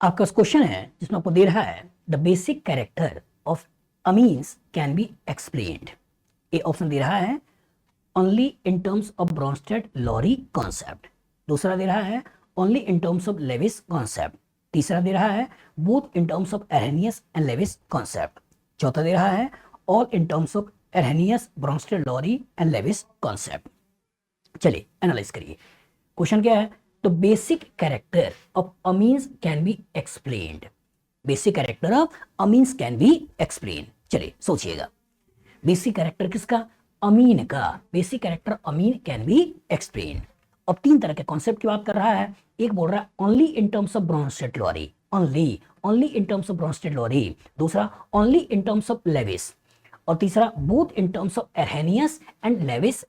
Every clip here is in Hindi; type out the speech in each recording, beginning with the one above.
आपका क्वेश्चन है जिसमें आपको दे रहा है the basic character of amines can be explained. A option दे रहा है only in terms of Bronsted Lowry concept, दूसरा दे रहा है only in terms of Lewis concept, तीसरा दे रहा है both in terms of Arrhenius and Lewis concept, चौथा दे रहा है all in terms of Arrhenius Bronsted Lowry and Lewis concept. चलिए एनालाइज करिए। क्वेश्चन क्या है? तो basic character of amines can be explained. Basic character of amines can be explain. चलिए सोचिएगा, बेसिक कैरेक्टर किसका? अमीन का। Basic character amine can be explain. अब तीन तरह के कॉन्सेप्ट की बात कर रहा है। एक बोल रहा है only in terms of Bronsted Lowry, only in terms of Bronsted Lowry, दूसरा only in terms of Lewis, और तीसरा both in terms of Arrhenius and Lewis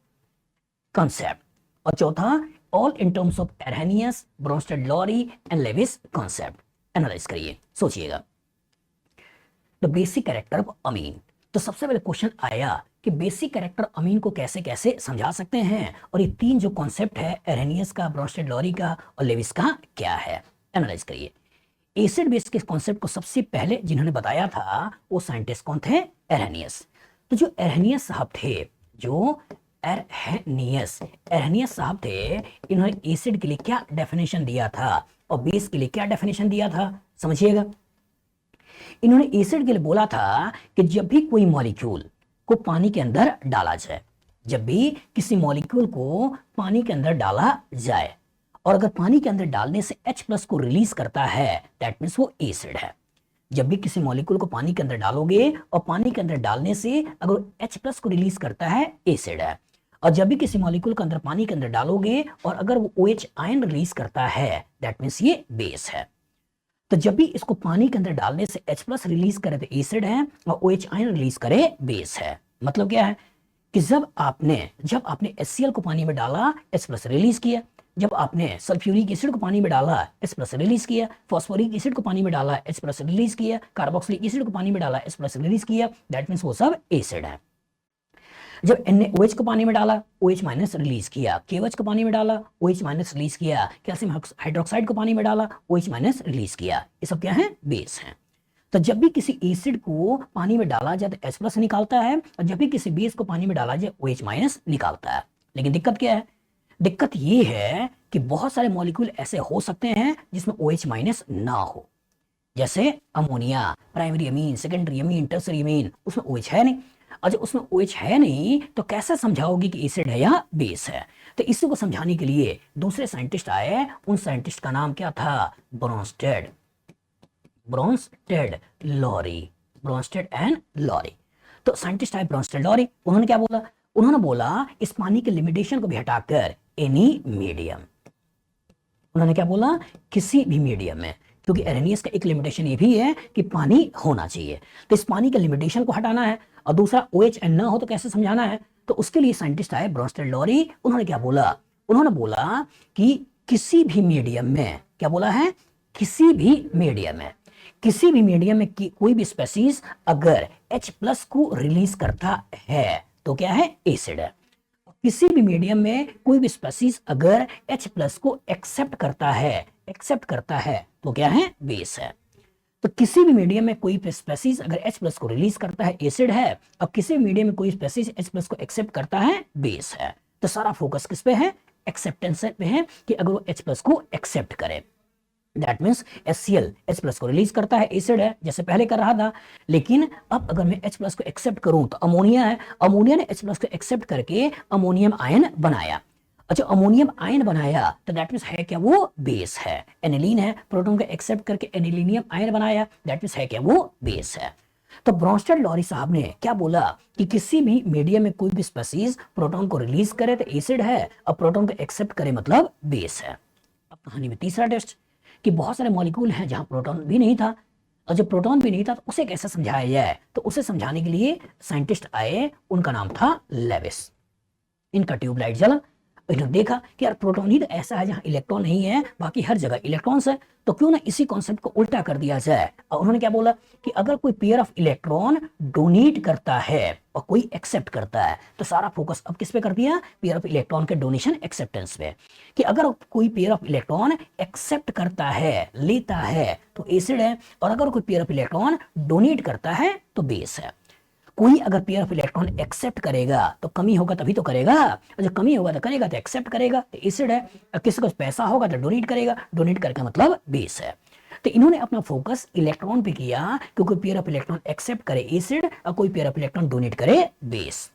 concept, और चौथा all in terms of Arrhenius Bronsted Lowry and Lewis concept. Analyse करिए, सोचिएगा। The basic character of amine. तो सबसे पहले क्वेश्चन आया कि बेसिक कैरेक्टर अमीन को कैसे कैसे समझा सकते हैं, और ये तीन जो कॉन्सेप्ट है एरहेनियस का, ब्रोंस्टेड लॉरी का और लेविस का, क्या है? एनालाइज करिए। एसिड बेस के कॉन्सेप्ट को सबसे पहले जिन्होंने बताया था वो साइंटिस्ट कौन थे? एरहेनियस। तो जो एरहेनियस साहब थे, जो एरहेनियस साहब थे, इन्होंने एसिड के लिए क्या डेफिनेशन दिया था और बेस के लिए क्या डेफिनेशन दिया था, समझिएगा। इन्होंने एसिड के लिए बोला था कि जब भी कोई मॉलिक्यूल को पानी के अंदर डाला जाए, जब भी किसी मॉलिक्यूल को पानी के अंदर डाला जाए और अगर पानी के अंदर डालने से H+ को रिलीज करता है, दैट मींस वो एसिड है। जब भी किसी मॉलिक्यूल को पानी के अंदर डालोगे और पानी के अंदर डालने से अगर H+ को रिलीज करता है, एसिड है। और जब भी किसी मॉलिक्यूल के अंदर पानी के अंदर डालोगे और अगर वो OH आयन रिलीज करता है, दैट मींस ये बेस है। तो जब भी इसको पानी के अंदर डालने से H+ रिलीज करे तो एसिड है, और OH आयन रिलीज करे, बेस है। मतलब क्या है कि जब आपने HCl को पानी में डाला, H+ रिलीज किया, जब आपने सल्फ्यूरिक एसिड को पानी में डाला, H+ रिलीज किया, फास्फोरिक एसिड को पानी में डाला, H+ रिलीज किया, कार्बोक्सिलिक एसिड को पानी में डाला, H+ रिलीज किया, दैट मींस वो सब एसिड है। जब NaOH को पानी में डाला, OH- रिलीज किया, KOH को पानी में डाला, OH- रिलीज किया, कैल्शियम हाइड्रोक्साइड को पानी में डाला, OH- रिलीज किया, ये सब क्या है? बेस है। तो जब भी किसी एसिड को पानी में डाला जाए तो H+ निकालता है, और जब भी किसी बेस को पानी में डाला जाए OH- निकालता है। लेकिन दिक्कत क्या है? दिक्कत ये है कि बहुत सारे मॉलिक्यूल ऐसे हो सकते हैं जिसमें OH- ना हो, जैसे ammonia, primary amine, secondary amine, tertiary amine, उसमें OH है नहीं। और जब उसमें OH है नहीं तो कैसे समझाओगे कि एसिड है या बेस है? तो इसी को समझाने के लिए दूसरे साइंटिस्ट आए। उन साइंटिस्ट का नाम क्या था? Bronsted Lowry, Bronsted and Lowry. तो साइंटिस्ट आए ब्रोंस्टेड लॉरी। उन्होंने क्या बोला? उन्होंने बोला इस पानी के लिमिटेशन को भी हटाकर एनी मीडियम। उन्होंने क्या बोला? किसी भी मीडियम में, क्योंकि एरहेनियस का एक लिमिटेशन ये भी है कि पानी होना चाहिए, तो इस पानी के लिमिटेशन को हटाना है। और दूसरा OH ना हो तो कैसे समझाना है? तो उसके लिए साइंटिस्ट आए ब्रोंस्टेड लॉरी। उन्होंने क्या बोला? उन्होंने बोला कि किसी भी मीडियम में, क्या बोला है? किसी भी मीडियम में, किसी भी मीडियम में कोई भी स्पेसीज अगर H+ को रिलीज करता है तो क्या है? एसिड है। किसी भी मीडियम में कोई भी स्पेसीज अगर H+ को एक्सेप्ट करता है तो क्या है? बेस है। तो किसी भी मीडियम में कोई स्पेसीज अगर H+ को रिलीज करता है, एसिड है, और किसी भी मीडियम में कोई स्पेसीज H+ को एक्सेप्ट करता है, बेस है। तो सारा फोकस किस पे है? एक्सेप्टेंस पे है, कि अगर वो H+ को एक्सेप्ट करे, दैट मीन्स HCl H+ को रिलीज करता है, एसिड है, जैसे पहले कर रहा था। लेकिन अब अगर मैं H+ को एक्सेप्ट करूं तो अमोनिया है, अमोनिया ने H+ को एक्सेप्ट करके अमोनियम आयन बनाया। अच्छा, अमोनियम आयन बनाया तो दैट मीन्स है क्या? वो बेस है। एनिलीन है, प्रोटॉन को एक्सेप्ट करके एनिलीनियम आयन बनाया, दैट मीन्स है क्या? वो बेस है। तो ब्रोंस्टेड लॉरी साहब ने क्या बोला कि किसी भी मीडियम में कोई भी स्पेसीज प्रोटॉन को रिलीज करे तो एसिड है, और प्रोटॉन को एक्सेप्ट करे मतलब बेस है। अब कहानी में तीसरा टेस्ट कि बहुत सारे मॉलिक्यूल हैं जहां प्रोटॉन भी नहीं था, और जब प्रोटॉन भी नहीं था तो उसे कैसे समझाया जाए? तो उसे समझाने के लिए साइंटिस्ट आए। उनका नाम था लेविस। इनका ट्यूबलाइट जला। इन्होंने देखा कि यार प्रोटॉन ही तो ऐसा है जहां इलेक्ट्रॉन नहीं है, बाकी हर जगह इलेक्ट्रॉन्स है, तो क्यों ना इसी कॉन्सेप्ट को उल्टा कर दिया जाए। और उन्होंने क्या बोला कि अगर कोई पेयर ऑफ इलेक्ट्रॉन डोनेट करता है और कोई एक्सेप्ट करता है, तो सारा फोकस अब किस पे कर दिया, पेयर ऑफ इलेक्ट्रॉन के डोनेशन एक्सेप्टेंस पे, कि अगर कोई पेयर ऑफ इलेक्ट्रॉन एक्सेप्ट करता है, लेता है, तो एसिड है, और अगर कोई पेयर ऑफ इलेक्ट्रॉन डोनेट करता है तो बेस है। कोई अगर पेयर ऑफ इलेक्ट्रॉन एक्सेप्ट करेगा तो कमी होगा तभी तो करेगा, और जब कमी होगा तो करेगा तो एक्सेप्ट करेगा, तो एसिड है। और किसी को पैसा होगा तो डोनेट करेगा, डोनेट करके मतलब बेस है। तो इन्होंने अपना फोकस इलेक्ट्रॉन पे किया, क्योंकि पेयर ऑफ इलेक्ट्रॉन एक्सेप्ट करे एसिड और कोई पेयर ऑफ इलेक्ट्रॉन डोनेट करे बेस।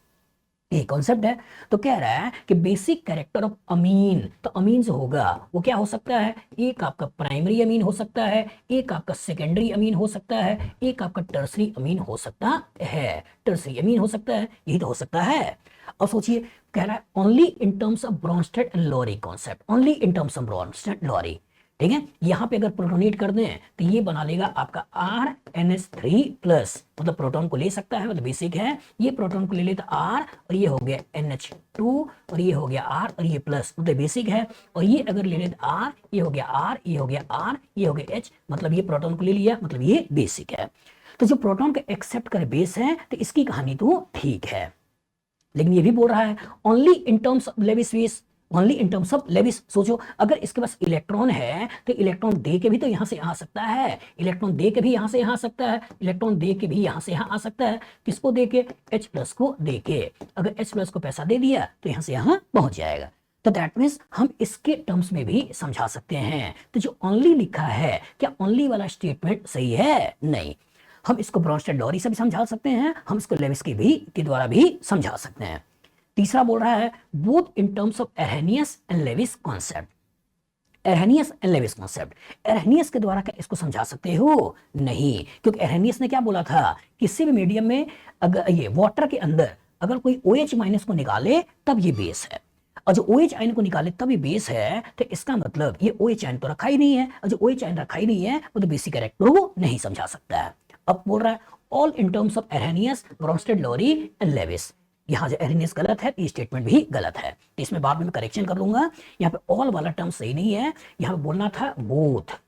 ये कॉन्सेप्ट है। तो कह रहा है कि बेसिक कैरेक्टर ऑफ अमीन, तो अमीन जो होगा वो क्या हो सकता है, एक आपका प्राइमरी अमीन हो सकता है, एक आपका सेकेंडरी अमीन हो सकता है, एक आपका टर्सरी अमीन हो सकता है। टर्सरी अमीन हो सकता है, यही तो हो सकता है। और सोचिए, कह रहा है only in terms of Bronsted and Lowry concept, only in terms of Bronsted Lowry. ठीक है, यहां पे अगर प्रोटोनेट कर दें तो ये बना लेगा आपका RNH3 प्लस, मतलब प्रोटॉन को ले सकता है, मतलब बेसिक है, ये प्रोटॉन को ले लेता R, और ये हो गया NH2, और ये हो गया R, और ये प्लस, मतलब बेसिक है। और ये अगर ले लेता R, ये हो गया R, ये हो गया R, ये हो गया H, मतलब ये प्रोटॉन को ले लिया, मतलब ये बेसिक है। तो जो प्रोटॉन को एक्सेप्ट करे बेस है, तो इसकी कहानी तो ठीक है, लेकिन ये भी बोल रहा है only in terms of Lewis space, only in terms of Lewis. सोचो, अगर इसके पास इलेक्ट्रॉन है तो इलेक्ट्रॉन दे के भी तो यहां से आ सकता है, इलेक्ट्रॉन दे के भी यहां से यहां आ सकता है, इलेक्ट्रॉन दे के भी यहां से यहां आ सकता है। किसको दे के, H प्लस को दे के। अगर H प्लस को पैसा दे दिया तो यहां से यहां पहुंच जाएगा। तो दैट मीन्स हम इसके टर्म्स में भी समझा सकते हैं। तो जो ओनली लिखा है, क्या ओनली वाला स्टेटमेंट सही है? नहीं। हम इसको ब्रोंस्टेड लोरी से भी समझा सकते हैं, हम इसको लेविस के द्वारा भी समझा सकते हैं। तीसरा बोल रहा है both in terms of Arrhenius and Lewis concept. Arrhenius and Lewis concept, Arrhenius के द्वारा क्या इसको समझा सकते हो? नहीं, क्योंकि एरहेनियस ने क्या बोला था, किसी भी मीडियम में अगर ये वाटर के अंदर अगर कोई OH माइनस को निकाले तब ये बेस है, और जो OH आयन को निकाले तब ये बेस है। तो इसका मतलब ये OH आयन तो रखा ही नहीं है, और जो OH आयन रखा ही नहीं है वो तो बेसिक कैरेक्टर को नहीं समझा सकता है। अब बोल रहा है all in terms of Arrhenius, Bronsted Lowry and Lewis. यहां जो एरहेनियस गलत है, ये स्टेटमेंट भी गलत है, तो इसमें बाद में मैं करेक्शन कर लूंगा। यहां पे ऑल वाला टर्म सही नहीं है, यहां पे बोलना था both,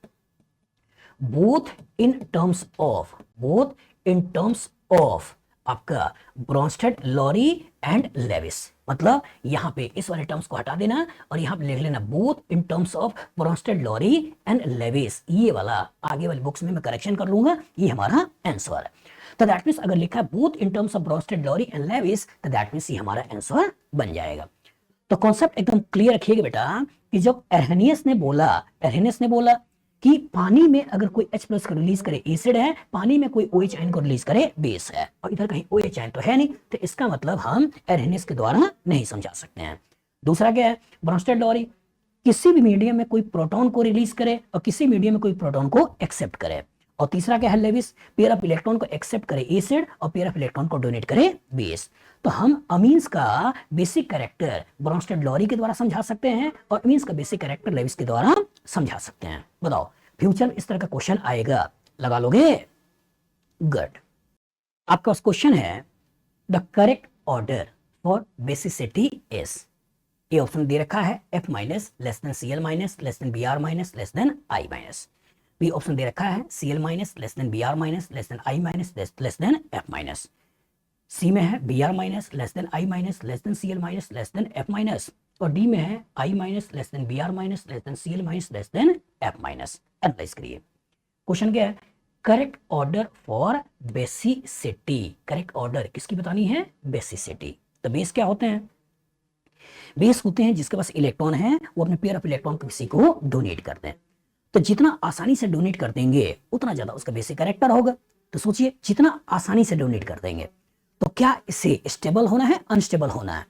both in terms of, both in terms of आपका ब्रोंस्टेड लोरी एंड लेविस। मतलब यहां पे इस वाले टर्म्स को हटा देना और यहां पे लिख लेना both in terms of Bronsted Lowry and Lewis. ये वाला आगे वाली बुक्स में मैं करेक्शन कर लूंगा, ये हमारा आंसर है। तो दैट मींस अगर लिखा है both in terms of Bronsted Lowry and Lewis, तो दैट मींस ये हमारा आंसर बन जाएगा। तो कॉन्सेप्ट एकदम क्लियर रखिएगा बेटा, कि जब एरहेनियस ने बोला कि पानी में अगर कोई H प्लस को रिलीज करे एसिड है, पानी में कोई OH आयन को रिलीज करे बेस है, और इधर कहीं OH आयन तो है नहीं, तो इसका मतलब हम एरहेनियस के द्वारा नहीं समझा सकते हैं। दूसरा क्या है, ब्रोंस्टेड लोरी, किसी भी मीडियम में कोई प्रोटॉन को रिलीज करे और किसी मीडियम में कोई प्रोटॉन को एक्सेप्ट करे। और तीसरा क्या है, लेविस, पेयर ऑफ इलेक्ट्रॉन को एक्सेप्ट करे एसिड और पेयर ऑफ इलेक्ट्रॉन को डोनेट करे बेस। तो हम अमीन्स का बेसिक कैरेक्टर ब्रोंस्टेड लोरी के द्वारा समझा सकते हैं और अमीन्स का बेसिक कैरेक्टर लेविस के द्वारा समझा सकते हैं। बताओ, फ्यूचर में इस तरह का क्वेश्चन आएगा, लगा लोगे? गुड। आपका क्वेश्चन है the correct order for basicity is, ये ऑप्शन दे रखा है F minus less than Cl minus less than Br minus less than I minus. B option दे रखा है Cl minus less than Br minus less than I minus less than F minus. C में है Br minus less than I minus less than Cl minus less than F minus, और डी में है I minus less than Br minus less than Cl minus less than F minus. Analyse करिए, क्वेश्चन क्या है, correct order for basicity. Correct order किसकी बतानी है? बेसिसिटी। तो बेस क्या होते हैं? बेस होते हैं जिसके पास इलेक्ट्रॉन है, वो अपने पेयर ऑफ इलेक्ट्रॉन किसी को डोनेट करते हैं। तो जितना आसानी से डोनेट कर देंगे उतना ज्यादा उसका बेसिक कैरेक्टर होगा। तो सोचिए, जितना आसानी से डोनेट कर देंगे तो क्या इसे स्टेबल होना है, अनस्टेबल होना है?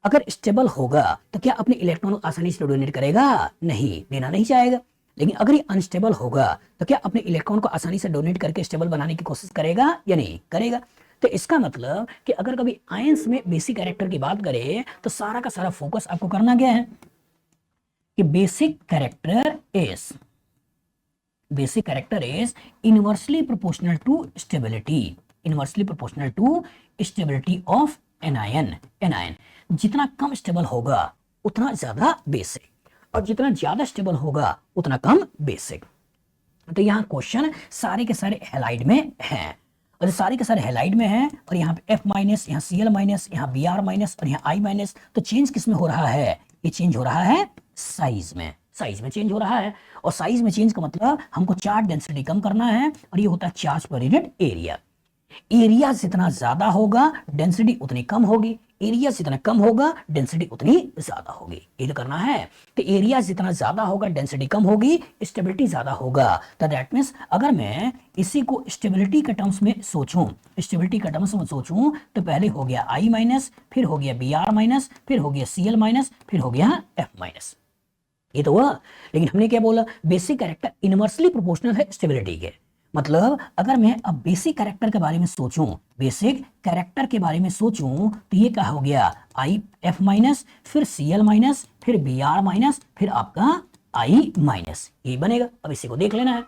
अगर स्टेबल होगा तो क्या अपने इलेक्ट्रॉन आसानी से डोनेट करेगा? नहीं, देना नहीं चाहेगा। लेकिन अगर ये अनस्टेबल होगा तो क्या अपने इलेक्ट्रॉन को आसानी से डोनेट करके स्टेबल बनाने की कोशिश करेगा या नहीं करेगा? तो इसका मतलब कि अगर कभी आयंस में बेसिक कैरेक्टर की बात करें तो सारा का सारा फोकस आपको करना क्या है कि basic character is inversely proportional to stability, inversely proportional to stability of anion. जितना कम स्टेबल होगा उतना ज्यादा बेसिक, और जितना ज्यादा स्टेबल होगा उतना कम बेसिक। तो यहाँ क्वेश्चन सारे के सारे हैलाइड में हैं, और सारे के सारे हैलाइड में हैं, और यहाँ पे F माइनस, यहाँ Cl माइनस, यहाँ Br माइनस और यहाँ I माइनस। तो चेंज किस में हो रहा है? ये चेंज हो रहा है साइज में, साइज में चेंज हो रहा है। और साइज में चेंज का मतलब हमको चार्ज डेंसिटी कम करना है, और ये होता है charge per unit area. Area जितना ज्यादा होगा डेंसिटी उतनी कम होगी, एरिया जितना कम होगा डेंसिटी उतनी ज्यादा होगी, ये तो करना है। तो एरिया जितना ज्यादा होगा डेंसिटी कम होगी, स्टेबिलिटी ज्यादा होगा। तो दैट मींस अगर मैं इसी को स्टेबिलिटी के टर्म्स में सोचूं, स्टेबिलिटी के टर्म्स में सोचूं, तो पहले हो गया I माइनस, फिर हो गया Br माइनस, फिर हो गया Cl माइनस, फिर हो गया F माइनस। ये तो हुआ। लेकिन हमने क्या बोला? बेसिक कैरेक्टर इनवर्सली प्रोपोर्शनल है स्टेबिलिटी के। मतलब अगर मैं अब बेसिक कैरेक्टर के बारे में सोचूं, बेसिक कैरेक्टर के बारे में सोचूं, तो ये क्या हो गया? I F माइनस, फिर Cl माइनस, फिर Br माइनस, फिर आपका I माइनस, ये बनेगा। अब इसी को देख लेना है।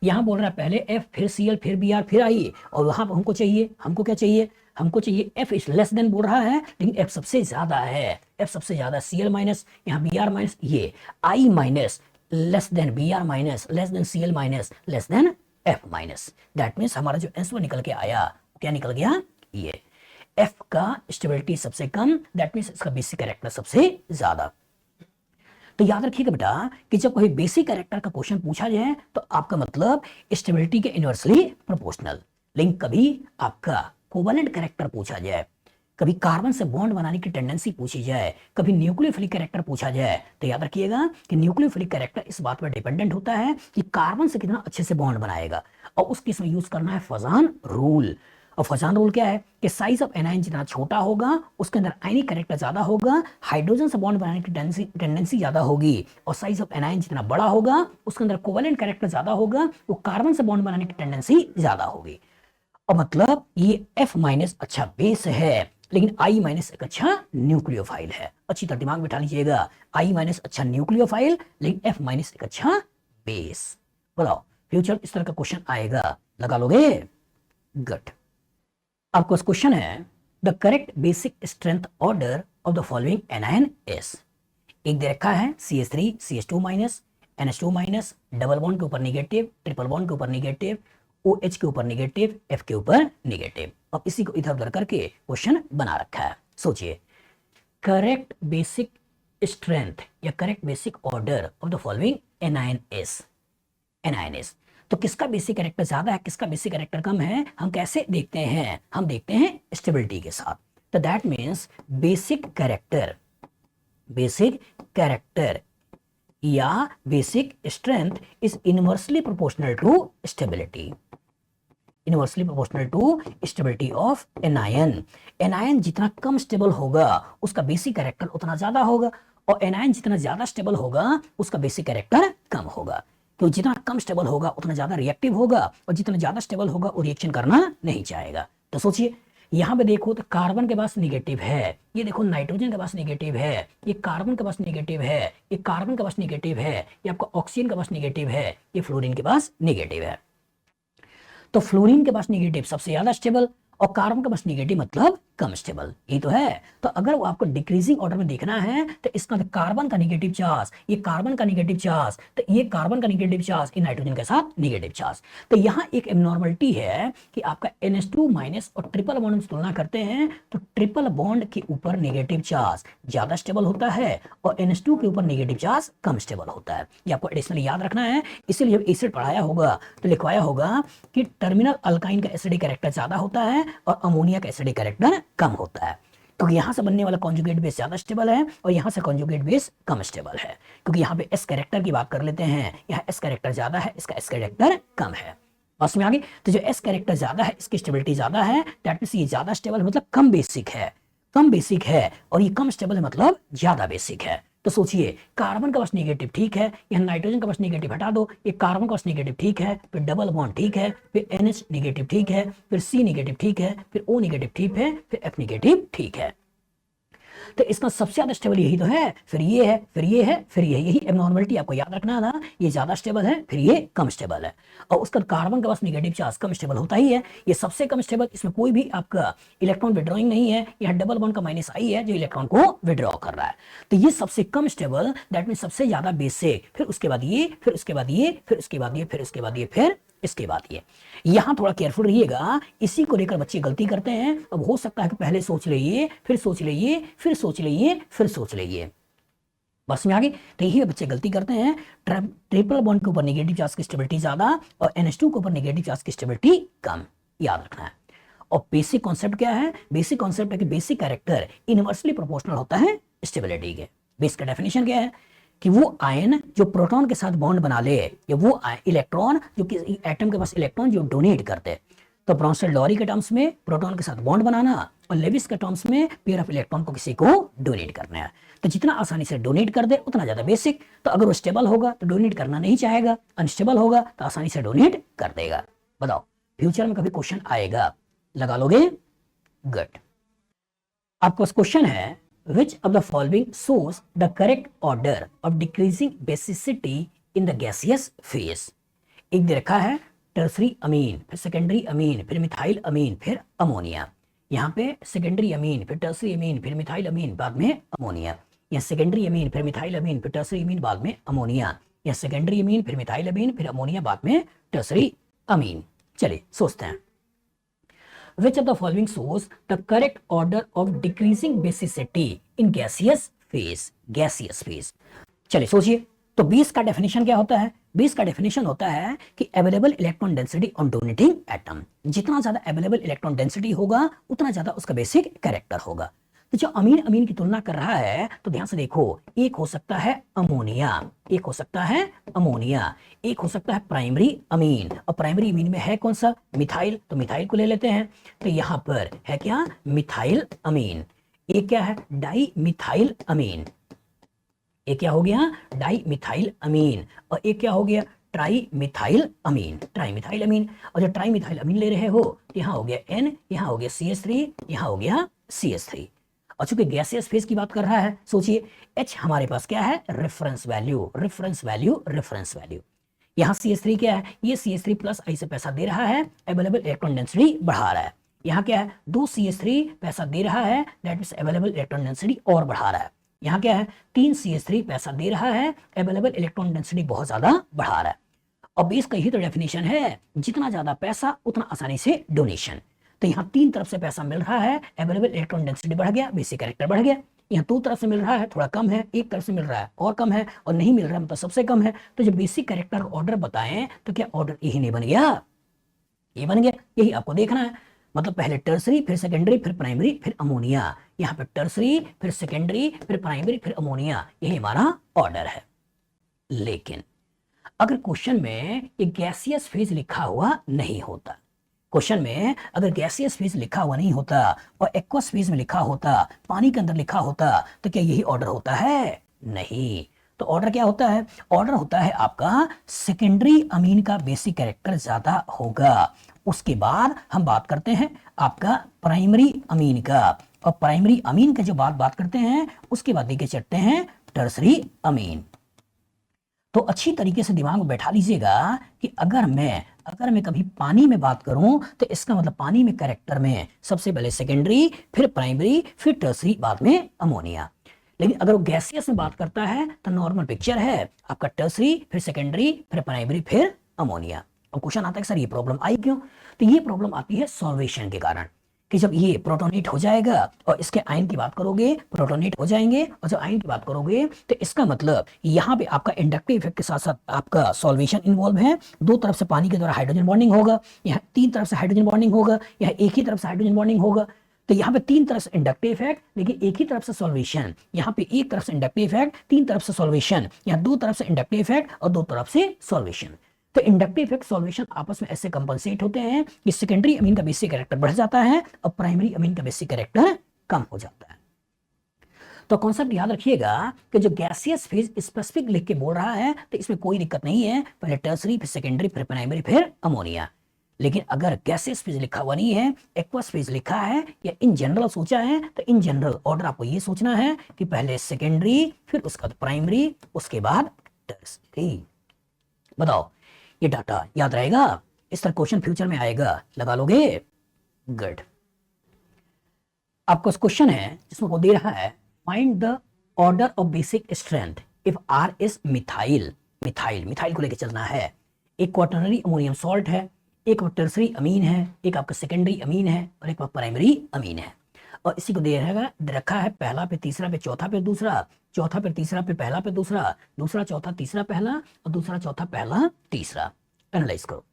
यहां बोल रहा है पहले F, फिर Cl, फिर Br, फिर I, और वहां हमको चाहिए, हमको क्या चाहिए? हमको चाहिए F इज लेस देन बोल रहा है, लेकिन F सबसे ज्यादा है, F सबसे ज्यादा। Cl माइनस, यहाँ Br माइनस, ये I minus less than Br minus, less than Cl minus, less than F minus. That means हमारा जो आंसर निकल के आया, क्या निकल गया? ये F का स्टेबिलिटी सबसे कम, दैट मीन्स इसका बेसिक कैरेक्टर सबसे ज्यादा। तो याद रखिएगा बेटा कि जब कोई बेसिक कैरेक्टर का क्वेश्चन पूछा जाए तो आपका मतलब स्टेबिलिटी के इनवर्सली प्रोपोर्शनल। लेकिन कभी आपका कोवेलेंट कैरेक्टर पूछा जाए, कभी कार्बन से बॉन्ड बनाने की टेंडेंसी पूछी जाए, कभी न्यूक्लियोफिलिक कैरेक्टर पूछा जाए, तो याद रखिएगा कि न्यूक्लियोफिलिक कैरेक्टर इस बात पर डिपेंडेंट होता है कि कार्बन से कितना अच्छे से बॉन्ड बनाएगा, और उस केस में यूज करना है फजान रूल। और फजान रूल क्या है कि साइज ऑफ एनायन जितना छोटा होगा उसके अंदर आयनिक कैरेक्टर ज्यादा होगा, हाइड्रोजन से बॉन्ड बनाने की टेंडेंसी ज्यादा होगी, और साइज ऑफ एनायन जितना बड़ा होगा उसके अंदर कोवेलेंट कैरेक्टर ज्यादा होगा, वो कार्बन से बॉन्ड बनाने की टेंडेंसी ज्यादा होगी। और मतलब ये F माइनस अच्छा बेस है, लेकिन I माइनस एक अच्छा न्यूक्लियोफाइल है। अच्छी तरह दिमाग बिठा लीजिएगा, I माइनस अच्छा न्यूक्लियोफाइल, लेकिन F माइनस एक अच्छा बेस। बोलो फ्यूचर इस तरह का क्वेश्चन आएगा, लगा लोगे? गुड। आपको क्वेश्चन है the correct basic strength order of the following anion is. एक दे रखा है CH3 CH2 minus, NH2 minus, double bond के ऊपर निगेटिव, ट्रिपल बॉन्ड के ऊपर निगेटिव, OH के ऊपर निगेटिव, F के ऊपर निगेटिव। अब इसी को इधर उधर करके क्वेश्चन बना रखा है। सोचिए करेक्ट बेसिक स्ट्रेंथ या correct basic order of the following anion is. तो किसका बेसिक कैरेक्टर ज्यादा है, किसका बेसिक कैरेक्टर कम है, हम कैसे देखते हैं? हम देखते हैं स्टेबिलिटी के साथ। तो दैट मीन्स बेसिक कैरेक्टर या basic strength is inversely proportional to stability, inversely proportional to stability of anion. Anion जितना कम स्टेबल होगा उसका बेसिक कैरेक्टर उतना ज्यादा होगा, और एनायन जितना ज्यादा स्टेबल होगा उसका बेसिक कैरेक्टर कम होगा। तो जितना कम स्टेबल होगा उतना ज्यादा रिएक्टिव होगा, और जितना ज्यादा स्टेबल होगा वो रिएक्शन करना नहीं चाहेगा। तो सोचिए यहां पे देखो तो कार्बन के पास निगेटिव है, ये देखो नाइट्रोजन के पास निगेटिव है, ये कार्बन के पास निगेटिव है, ये कार्बन के पास निगेटिव है, ये आपका ऑक्सीजन के पास निगेटिव है, ये फ्लोरीन के पास निगेटिव है। तो फ्लोरीन के पास निगेटिव सबसे ज्यादा स्टेबल, और कार्बन के पास निगेटिव मतलब कम स्टेबल, ये तो है। तो अगर वो आपको डिक्रीजिंग ऑर्डर में देखना है तो इसका कार्बन का निगेटिव चार्ज, ये कार्बन का निगेटिव चार्ज, तो ये कार्बन का निगेटिव चार्ज, ये नाइट्रोजन के साथ निगेटिव चार्ज। तो यहाँ एक एबनॉर्मलिटी है कि आपका NH2 माइनस और ट्रिपल बॉन्ड में तुलना करते हैं तो ट्रिपल बॉन्ड के ऊपर निगेटिव चार्ज ज्यादा स्टेबल होता है, और NH2 के ऊपर निगेटिव चार्ज कम स्टेबल होता है। ये आपको एडिशनली याद रखना है। इसीलिए जब एसिड पढ़ाया होगा तो लिखवाया होगा कि टर्मिनल अल्काइन का एसिडिक कैरेक्टर ज्यादा होता है और अमोनिया का एसिडिक कैरेक्टर कम होता है, क्योंकि यहां से बनने वाला कॉन्जुगेट बेस ज्यादा स्टेबल है और यहां से कॉन्जुगेट बेस कम स्टेबल है। क्योंकि यहां पे एस कैरेक्टर की बात कर लेते हैं, यहाँ एस कैरेक्टर ज्यादा है, इसका एस कैरेक्टर कम है। बस में आगे तो जो एस कैरेक्टर ज्यादा है इसकी स्टेबिलिटी ज्यादा है, दैट मींस ये ज्यादा स्टेबल मतलब कम बेसिक है, कम बेसिक है, और ये कम स्टेबल है मतलब ज्यादा बेसिक है। तो सोचिए कार्बन का बस नेगेटिव ठीक है, यहाँ नाइट्रोजन का बस नेगेटिव हटा दो, ये कार्बन का बस नेगेटिव ठीक है, फिर डबल बॉन्ड ठीक है, फिर NH नेगेटिव ठीक है, फिर C नेगेटिव ठीक है, फिर O नेगेटिव ठीक है, फिर F नेगेटिव ठीक है। तो इसका सबसे ज्यादा स्टेबल यही तो है, फिर ये है, फिर ये है, फिर ये, यही एबनॉर्मलिटी आपको याद रखना था। ये ज्यादा स्टेबल है, फिर ये कम स्टेबल है, और उसका कार्बन के पास नेगेटिव चार्ज कम स्टेबल होता ही है, ये सबसे कम स्टेबल, इसमें कोई भी आपका इलेक्ट्रॉन विड्रॉइंग नहीं है, यहाँ डबल बॉन्ड का माइनस आई है जो इलेक्ट्रॉन को विड्रॉ कर रहा है। तो ये सबसे कम स्टेबल, दैट मीन सबसे ज्यादा बेसिक, फिर उसके बाद ये, फिर उसके बाद ये, फिर उसके बाद ये, फिर उसके बाद ये, फिर इसके बाद ये। यहां थोड़ा केयरफुल रहिएगा, इसी को लेकर बच्चे गलती करते हैं। अब हो सकता है कि पहले सोच लिए, फिर सोच लिए, फिर सोच लिए, फिर सोच लिए, बस में आगे। तो यही बच्चे गलती करते हैं, ट्रिपल बॉन्ड के ऊपर नेगेटिव चार्ज की स्टेबिलिटी ज्यादा और NH2 के ऊपर नेगेटिव चार्ज की स्टेबिलिटी कम, याद रखना है। और बेसिक कॉन्सेप्ट क्या है? बेसिक कॉन्सेप्ट है कि बेसिक कैरेक्टर इनवर्सली प्रोपोर्शनल होता है स्टेबिलिटी के। बेस का डेफिनेशन क्या है कि वो आयन जो प्रोटॉन के साथ बॉन्ड बना ले, या वो इलेक्ट्रॉन जो किसी एटम के पास इलेक्ट्रॉन जो डोनेट करते, तो ब्राउनस्टेड लॉरी के टर्म्स में प्रोटॉन के साथ बॉन्ड बनाना, और लेविस के टर्म्स में पेयर ऑफ इलेक्ट्रॉन को किसी को डोनेट करना है। तो जितना आसानी से डोनेट कर दे उतना ज्यादा बेसिक। तो अगर वो स्टेबल होगा तो डोनेट करना नहीं चाहेगा, अनस्टेबल होगा तो आसानी से डोनेट कर देगा। बताओ फ्यूचर में कभी क्वेश्चन आएगा, लगा लोगे? गुड। आपके पास क्वेश्चन है, which of the following shows the correct order of decreasing basicity in the gaseous phase? एक दे रखा है टर्सरी अमीन, फिर सेकेंडरी अमीन, फिर मिथाइल अमीन, फिर अमोनिया। यहाँ पे सेकेंडरी अमीन, फिर टर्सरी अमीन, फिर मिथाइल अमीन, बाद में अमोनिया। या सेकेंडरी अमीन, फिर मिथाइल अमीन, फिर टर्सरी अमीन, बाद में अमोनिया। या सेकेंडरी अमीन, फिर मिथाइल अमीन, फिर अमोनिया, बाद में टर्सरी अमीन। चलिए सोचते हैं, which of the following shows the correct order of decreasing basicity in gaseous phase? gaseous phase। चलिए सोचिए, तो बेस का डेफिनेशन क्या होता है? बेस का डेफिनेशन होता है कि available electron density on donating atom. जितना ज्यादा अवेलेबल इलेक्ट्रॉन डेंसिटी होगा उतना ज्यादा उसका बेसिक कैरेक्टर होगा। तो जो अमीन अमीन की तुलना कर रहा है, तो ध्यान से देखो, एक हो सकता है अमोनिया, एक हो सकता है अमोनिया, एक हो सकता है प्राइमरी अमीन, और प्राइमरी अमीन में है कौन सा? मिथाइल, तो मिथाइल को ले लेते हैं। तो यहां पर है क्या? मिथाइल अमीन। एक क्या है? डाई मिथाइल अमीन। एक क्या हो गया? डाई मिथाइल अमीन। और एक क्या हो गया? ट्राई मिथाइल अमीन, ट्राई मिथाइल अमीन। और जो ट्राई मिथाइल अमीन ले रहे हो, तो यहां हो गया N, यहां हो गया CH3, यहां हो गया CH3। और चूंकि गैसियस फेज की बात कर रहा है, सोचिए H हमारे पास क्या है? Reference value, reference value, reference value. यहाँ CH3 क्या है? ये CH3 प्लस आई से पैसा दे रहा है, अवेलेबल इलेक्ट्रॉन डेंसिटी बढ़ा रहा है। यहाँ क्या है? 2 CH3 पैसा दे रहा है, that means available electron density और बढ़ा रहा है। यहाँ क्या है? 3 CH3 पैसा दे रहा है, अवेलेबल इलेक्ट्रॉन डेंसिटी बहुत ज्यादा बढ़ा रहा है। और बेस का यही तो डेफिनेशन है, जितना ज्यादा पैसा उतना आसानी से डोनेशन। तो यहाँ 3 तरफ से पैसा मिल रहा है, अवेलेबल इलेक्ट्रॉन डेंसिटी बढ़ गया, बेसिक कैरेक्टर बढ़ गया। यहाँ 2 तरफ से मिल रहा है, थोड़ा कम है, एक तरफ से मिल रहा है और कम है, और नहीं मिल रहा है मतलब सबसे कम है। तो जब बेसिक कैरेक्टर ऑर्डर बताएं तो क्या ऑर्डर यही नहीं बन गया? ये बन गया, यही आपको देखना है। मतलब पहले टर्सरी, फिर सेकेंडरी, फिर प्राइमरी, फिर अमोनिया। यहाँ पे टर्सरी, फिर सेकेंडरी, फिर प्राइमरी, फिर अमोनिया, यही हमारा ऑर्डर है। लेकिन अगर क्वेश्चन में ये गैसियस फेज लिखा हुआ नहीं होता, क्वेश्चन में अगर गैसियस फेज लिखा हुआ नहीं होता और एक्वस फेज में लिखा होता, पानी के अंदर लिखा होता, तो क्या यही ऑर्डर होता है? नहीं। तो ऑर्डर क्या होता है? ऑर्डर होता है आपका सेकेंडरी अमीन का बेसिक कैरेक्टर ज्यादा होगा, उसके बाद हम बात करते हैं आपका प्राइमरी अमीन का, और प्राइमरी अमीन का जो बात करते हैं उसके बाद देखे चढ़ते हैं टर्सरी अमीन। तो अच्छी तरीके से दिमाग में बैठा लीजिएगा कि अगर मैं कभी पानी में बात करूं तो इसका मतलब पानी में कैरेक्टर में सबसे पहले सेकेंडरी, फिर प्राइमरी, फिर टर्सरी, बाद में अमोनिया। लेकिन अगर वो गैसियस में बात करता है तो नॉर्मल पिक्चर है आपका टर्सरी, फिर सेकेंडरी, फिर प्राइमरी, फिर अमोनिया। और क्वेश्चन आता है सर ये प्रॉब्लम आई क्यों? तो ये प्रॉब्लम आती है सॉल्वेशन के कारण, कि जब ये प्रोटोनेट हो जाएगा और इसके आयन की बात करोगे, प्रोटोनेट हो जाएंगे, और जब आयन की बात करोगे तो इसका मतलब यहाँ पे आपका इंडक्टिव इफेक्ट के साथ साथ आपका सॉल्वेशन इन्वॉल्व है। 2 तरफ से पानी के द्वारा हाइड्रोजन बॉन्डिंग होगा, यहाँ 3 तरफ से हाइड्रोजन बॉन्डिंग होगा, यहाँ एक ही तरफ से हाइड्रोजन बॉन्डिंग होगा। तो यहाँ पे 3 तरफ से इंडक्टिव इफेक्ट, लेकिन एक ही तरफ से सॉल्वेशन। यहाँ पे एक तरफ से इंडक्टिव इफेक्ट, 3 तरफ से सॉल्वेशन, यहाँ 2 तरफ से इंडक्टिव इफेक्ट और 2 तरफ से सॉल्वेशन। तो इंडक्टिव इफेक्ट सॉल्वेशन आपस में ऐसे कंपनसेट होते हैं कि सेकेंडरी अमीन का बेसिक कैरेक्टर बढ़ जाता है और प्राइमरी अमीन का बेसिक कैरेक्टर कम हो जाता है। तो कॉन्सेप्ट याद रखिएगा कि जो गैसियस फेज स्पेसिफिक लिख के बोल रहा है तो इसमें कोई दिक्कत नहीं है, पहले टर्सरी, फिर सेकेंडरी, फिर प्राइमरी, फिर अमोनिया। लेकिन अगर गैसियस फेज लिखा हुआ नहीं है, एक्वस फेज लिखा है या इन जनरल सोचा है, तो इन जनरल ऑर्डर आपको ये सोचना है कि पहले सेकेंडरी, फिर उसके बाद प्राइमरी, उसके बाद टर्सरी। बताओ ये डाटा याद रहेगा? इस तरह क्वेश्चन फ्यूचर में आएगा, लगा लोगे? गुड। आपका क्वेश्चन है जिसमें वो दे रहा है find the order of basic strength if R is methyl. Methyl को लेकर चलना है। एक क्वाटरनरी अमोनियम सॉल्ट है, एक टर्सरी अमीन है, एक आपका सेकेंडरी अमीन है और एक प्राइमरी अमीन है। और इसी को दे रखा है पहला पे तीसरा पे चौथा पे दूसरा, चौथा पे तीसरा पे पहला पे दूसरा, दूसरा चौथा तीसरा पहला और दूसरा चौथा पहला तीसरा। एनालाइज करो।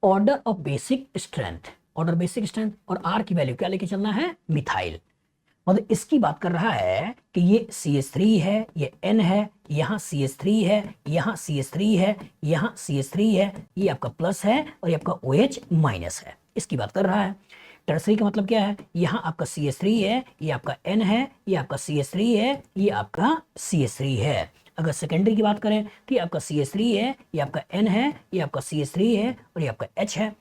Order of basic strength, order basic strength और आर की वैल्यू क्या लेके चलना है? मिथाइल। मतलब इसकी बात कर रहा है कि ये CH3 है, ये N है, यहाँ CH3 है, यहाँ CH3 है, यहाँ CH3 है, ये आपका प्लस है और ये आपका OH माइनस है। इसकी बात कर रहा है। टर्सरी का मतलब क्या है? यहाँ आपका CH3 है, ये आपका N है, ये आपका CH3 है, ये आपका CH3 है। अगर सेकेंडरी की बात करें तो ये आपका CH3 है, ये आपका N है, ये आपका CH3 है और ये आपका H है।